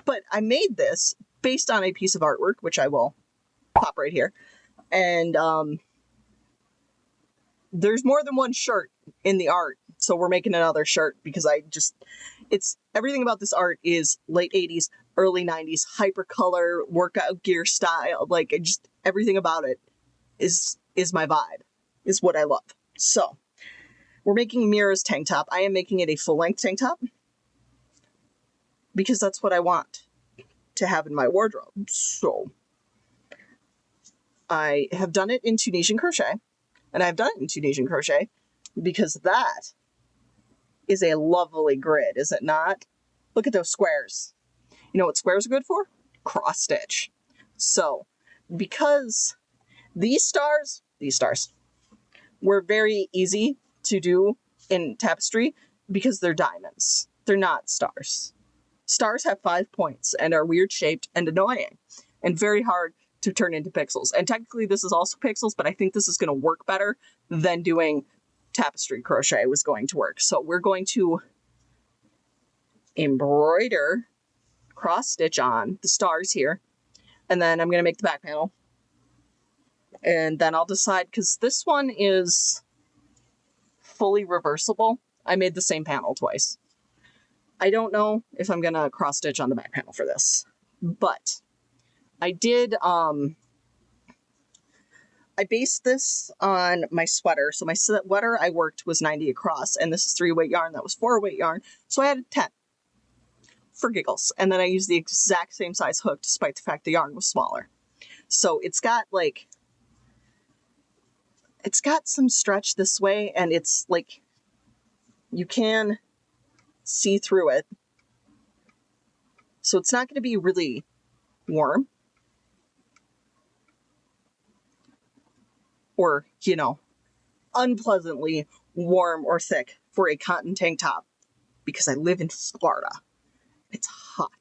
But I made this based on a piece of artwork, which I will pop right here. And there's more than one shirt in the art So we're making another shirt because it's everything about this art is late 80s, early 90s, hypercolor, workout gear style. Like everything about it is my vibe, is what I love. So we're making Mira's tank top. I am making it a full length tank top because that's what I want to have in my wardrobe. So I have done it in Tunisian crochet, and I've done it in Tunisian crochet because that is a lovely grid, is it not? Look at those squares. You know what squares are good for? Cross stitch. So because these stars were very easy to do in tapestry because they're diamonds. They're not stars. Stars have 5 points and are weird shaped and annoying and very hard to turn into pixels. And technically this is also pixels, but I think this is going to work better than doing tapestry crochet was going to work. So we're going to embroider, cross stitch on the stars here, and then I'm going to make the back panel. And then I'll decide, because this one is fully reversible. I made the same panel twice. I don't know if I'm going to cross stitch on the back panel for this, but I did, I based this on my sweater. So my sweater I worked was 90 across, and this is 3-weight yarn. That was 4-weight yarn. So I added 10 for giggles. And then I used the exact same size hook, despite the fact the yarn was smaller. So it's got some stretch this way, and it's like, you can see through it. So it's not going to be really warm or, unpleasantly warm or thick for a cotton tank top because I live in Florida. It's hot.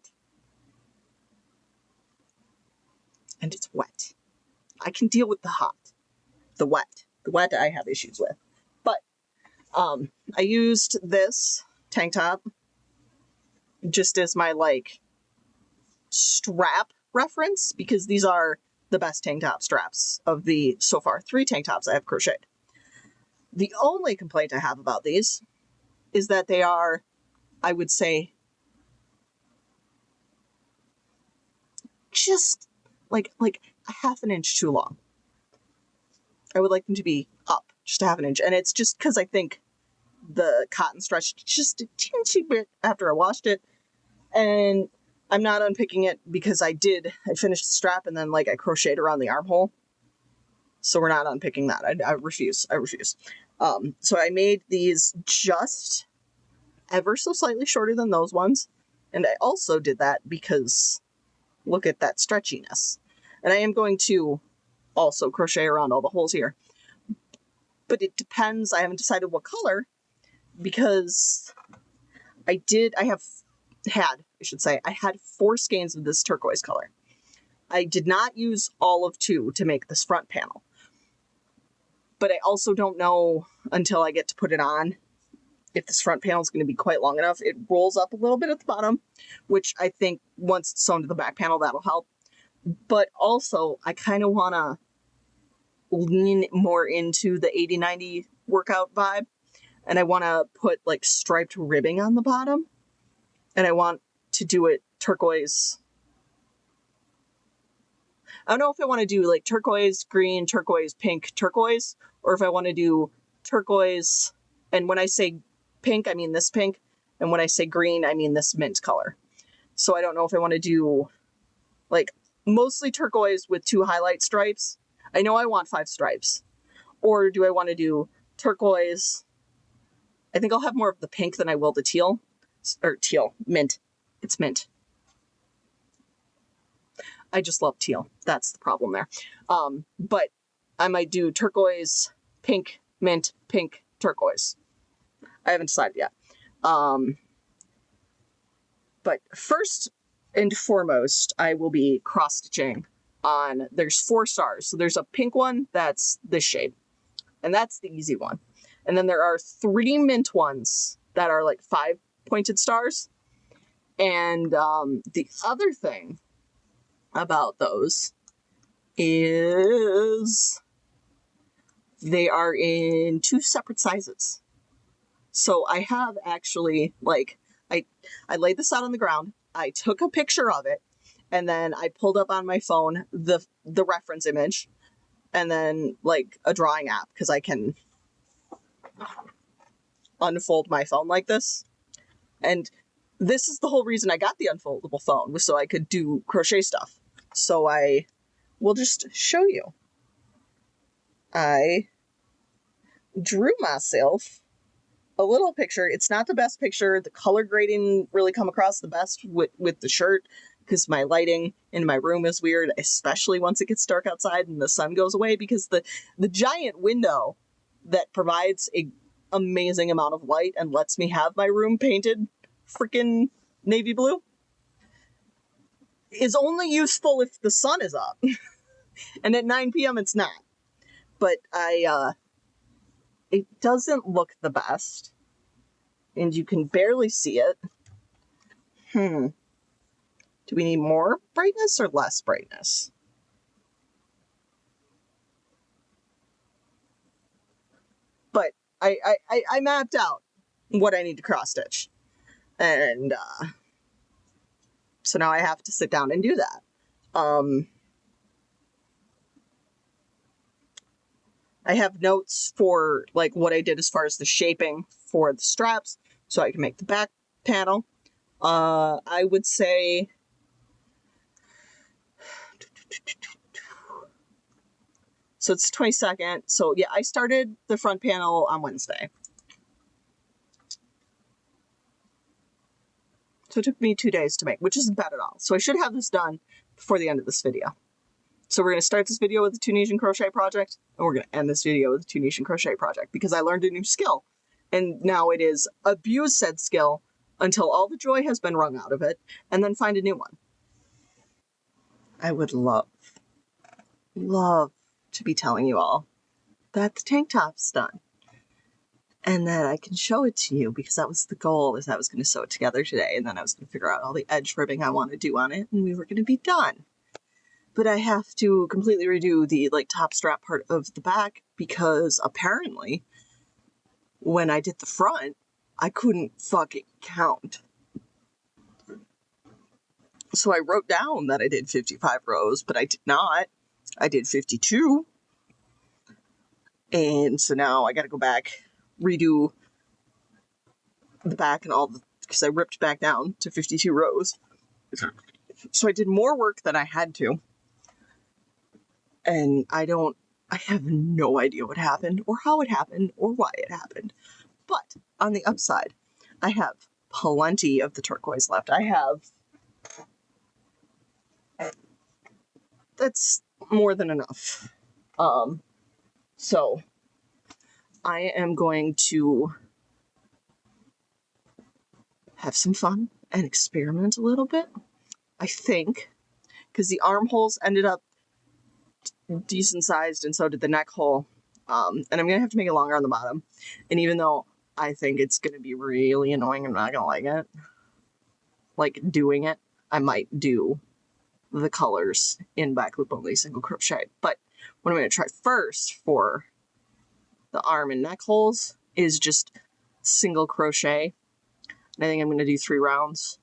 And it's wet. I can deal with the hot. The wet. The wet I have issues with. But I used this tank top just as my strap reference because these are the best tank top straps of the so far 3 tank tops I have crocheted. The only complaint I have about these is that they are, I would say, just like a half an inch too long. I would like them to be up just a half an inch. And it's just because I think the cotton stretched just a teensy bit after I washed it. And I'm not unpicking it because I finished the strap and then I crocheted around the armhole. So we're not unpicking that. I refuse. So I made these just ever so slightly shorter than those ones. And I also did that because look at that stretchiness. And I am going to also crochet around all the holes here. But it depends. I haven't decided what color because I had 4 skeins of this turquoise color. I did not use all of 2 to make this front panel. But I also don't know until I get to put it on if this front panel is going to be quite long enough. It rolls up a little bit at the bottom, which I think once it's sewn to the back panel, that'll help. But also, I kind of want to lean more into the 80-90 workout vibe. And I want to put striped ribbing on the bottom. And I want to do it turquoise. I don't know if I want to do turquoise, green, turquoise, pink, turquoise, or if I want to do turquoise. And when I say pink, I mean this pink. And when I say green, I mean this mint color. So I don't know if I want to do mostly turquoise with 2 highlight stripes. I know I want 5 stripes. Or do I want to do turquoise? I think I'll have more of the pink than I will the teal. Or teal. Mint. It's mint. I just love teal. That's the problem there. But I might do turquoise, pink, mint, pink, turquoise. I haven't decided yet. But first and foremost, I will be cross-stitching on, there's 4 stars. So there's a pink one that's this shade. And that's the easy one. And then there are 3 mint ones that are 5 pointed stars. And the other thing about those is they are in 2 separate sizes. So I have actually, like, I laid this out on the ground. I took a picture of it, and then I pulled up on my phone the reference image, and then like a drawing app, because I can unfold my phone like this. And this is the whole reason I got the unfoldable phone, was so I could do crochet stuff. So I will just show you. I drew myself a little picture. It's not the best picture. The color grading didn't really come across the best with the shirt, because my lighting in my room is weird, especially once it gets dark outside and the sun goes away, because the giant window that provides a amazing amount of light and lets me have my room painted freaking navy blue is only useful if the sun is up. And at 9 p.m. it's not. But it doesn't look the best, and you can barely see it. Do we need more brightness or less brightness? But I mapped out what I need to cross stitch, and so now I have to sit down and do that. I have notes for like what I did as far as the shaping for the straps, so I can make the back panel. I would say so it's 22nd. So yeah, I started the front panel on Wednesday. So it took me 2 days to make, which isn't bad at all. So I should have this done before the end of this video. So we're going to start this video with the Tunisian Crochet project, and we're going to end this video with the Tunisian Crochet project, because I learned a new skill. And now it is abuse said skill until all the joy has been wrung out of it, and then find a new one. I would love to be telling you all that the tank top's done, and that I can show it to you, because that was the goal, is I was going to sew it together today, and then I was going to figure out all the edge ribbing I want to do on it, and we were going to be done. But I have to completely redo the like top strap part of the back, because apparently when I did the front, I couldn't fucking count. So I wrote down that I did 55 rows, but I did not. I did 52. And so now I got to go back, redo the back and all, because I ripped back down to 52 rows. So I did more work than I had to. And I have no idea what happened, or how it happened, or why it happened. But on the upside, I have plenty of the turquoise left. That's more than enough. So I am going to have some fun and experiment a little bit, I think, because the armholes ended up decent sized, and so did the neck hole. And I'm gonna have to make it longer on the bottom. And even though I think it's gonna be really annoying, I'm not gonna like it. Like doing it, I might do the colors in back loop only single crochet. But what I'm gonna try first for the arm and neck holes is just single crochet. And I think I'm gonna do 3 rounds.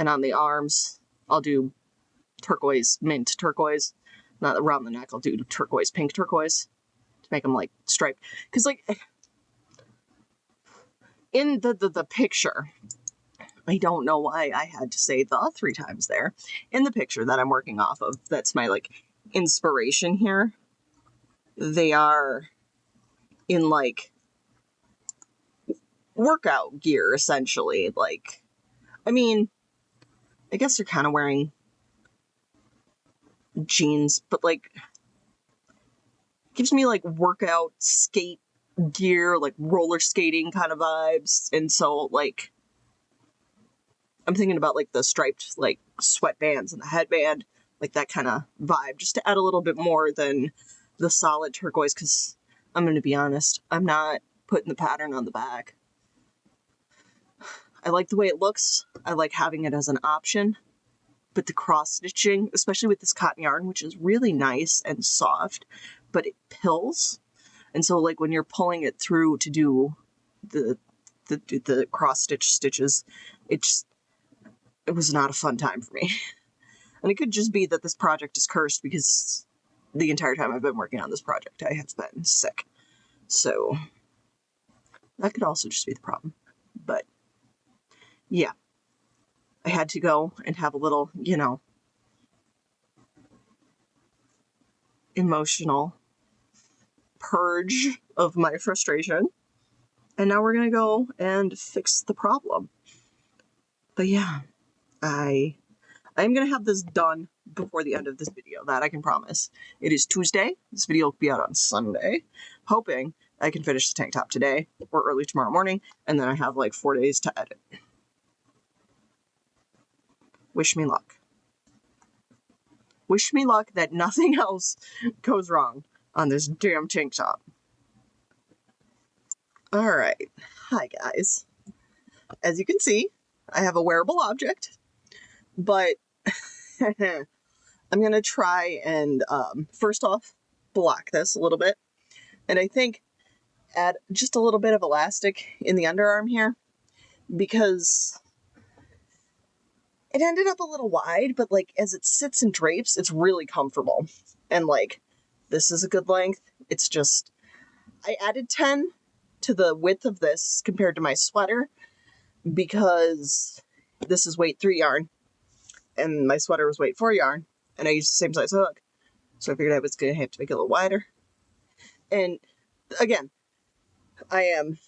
And on the arms, I'll do turquoise, mint turquoise. Not around the neck, I'll do turquoise, pink turquoise to make them like striped. Because like in the picture, I don't know why I had to say the 3 times there. In the picture that I'm working off of, that's my like inspiration here. They are in like workout gear, essentially. Like, I mean, I guess they're kind of wearing jeans, but like gives me like workout skate gear, like roller skating kind of vibes. And so like I'm thinking about like the striped like sweatbands and the headband, like that kind of vibe, just to add a little bit more than the solid turquoise, because I'm going to be honest, I'm not putting the pattern on the back. I like the way it looks. I like having it as an option. But the cross stitching, especially with this cotton yarn, which is really nice and soft, but it pills. And so like when you're pulling it through to do the the cross-stitch stitches. It was not a fun time for me. And it could just be that this project is cursed because the entire time I've been working on this project, I have been sick. So that could also just be the problem. But yeah, I had to go and have a little, emotional purge of my frustration. And now we're going to go and fix the problem. But yeah, I'm going to have this done before the end of this video. That I can promise. It is Tuesday. This video will be out on Sunday. Hoping I can finish the tank top today or early tomorrow morning. And then I have like 4 days to edit. Wish me luck. Wish me luck that nothing else goes wrong on this damn tank top. Alright. Hi, guys. As you can see, I have a wearable object, but I'm going to try and, first off, block this a little bit. And I think add just a little bit of elastic in the underarm here, because it ended up a little wide, but like as it sits and drapes, it's really comfortable. And like, this is a good length. It's just, I added 10 to the width of this compared to my sweater because this is weight 3 yarn and my sweater was weight 4 yarn and I used the same size hook. So I figured I was going to have to make it a little wider. And again, I'm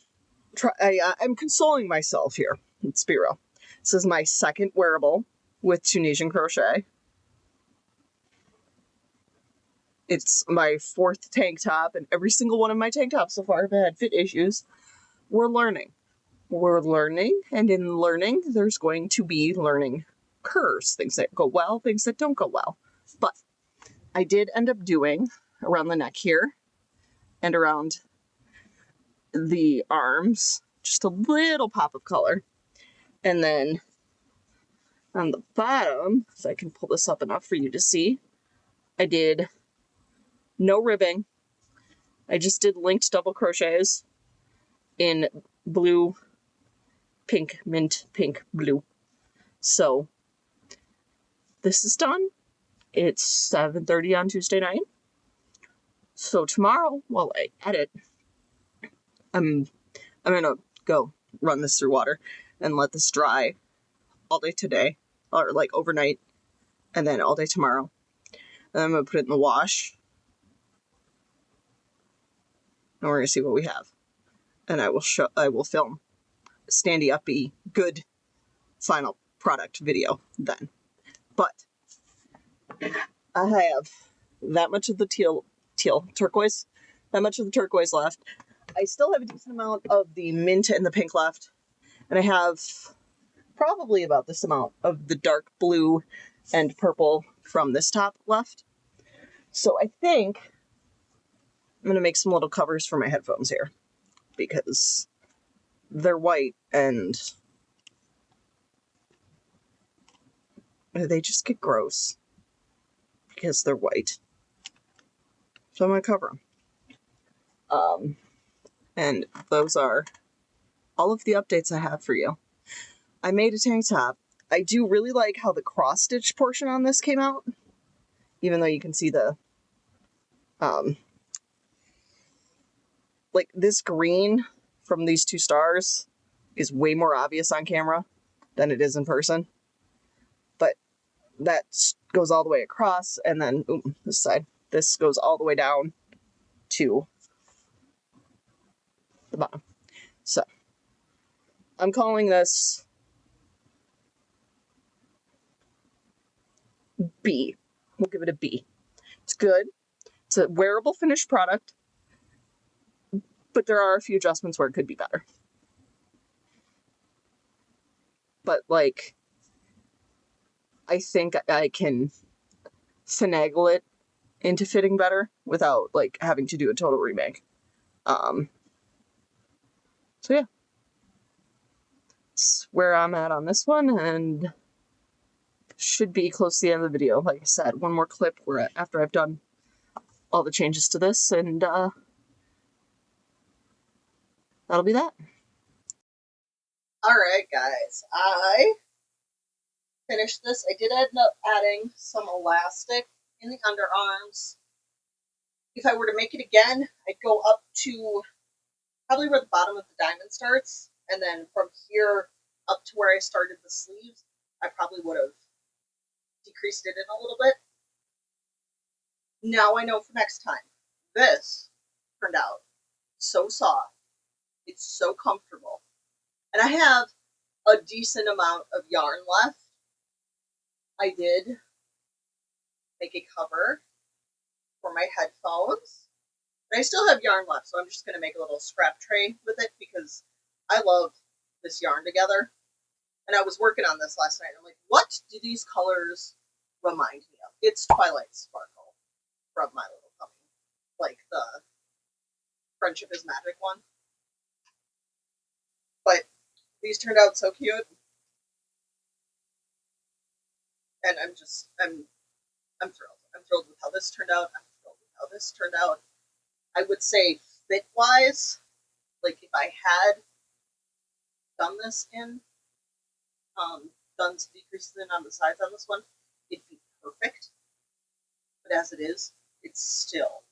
consoling myself here. Let's be real. This is my second wearable with Tunisian Crochet. It's my 4th tank top, and every single one of my tank tops so far have had fit issues. We're learning. We're learning, and in learning, there's going to be learning curves. Things that go well, things that don't go well. But I did end up doing around the neck here and around the arms, just a little pop of color. And then on the bottom, if I can pull this up enough for you to see, I did no ribbing. I just did linked double crochets in blue, pink, mint, pink, blue. So this is done. It's 7:30 on Tuesday night. So tomorrow, while I edit, I'm gonna go run this through water and let this dry all day today, or like overnight, and then all day tomorrow. And I'm gonna put it in the wash. And we're gonna see what we have. And I will film a standy uppy good final product video then. But I have that much of the teal turquoise, that much of the turquoise left. I still have a decent amount of the mint and the pink left. And I have probably about this amount of the dark blue and purple from this top left. So I think I'm going to make some little covers for my headphones here because they're white and they just get gross because they're white. So I'm going to cover them. And those are all of the updates I have for you. I made a tank top. I do really like how the cross stitch portion on this came out, even though you can see the like this green from these 2 stars is way more obvious on camera than it is in person. But that goes all the way across, and then this side, this goes all the way down to the bottom. So I'm calling this B. We'll give it a B. It's good. It's a wearable finished product, but there are a few adjustments where it could be better. But like, I think I can finagle it into fitting better without like having to do a total remake. So yeah, that's where I'm at on this one, and should be close to the end of the video. Like I said, one more clip where after I've done all the changes to this, and that'll be that. Alright, guys. I finished this. I did end up adding some elastic in the underarms. If I were to make it again, I'd go up to probably where the bottom of the diamond starts, and then from here up to where I started the sleeves, I probably would have decreased it in a little bit. Now I know for next time. This turned out so soft. It's so comfortable. And I have a decent amount of yarn left. I did make a cover for my headphones. And I still have yarn left, so I'm just going to make a little scrap tray with it because I love this yarn together. And I was working on this last night. I'm like, what do these colors remind me of? It's Twilight Sparkle from My Little Pony. Like the Friendship is Magic one. But these turned out so cute. And I'm thrilled. I'm thrilled with how this turned out. I'm thrilled with how this turned out. I would say fit-wise, like if I had done this in, done some decreases in on the sides on this one, it'd be perfect. But as it is, it's still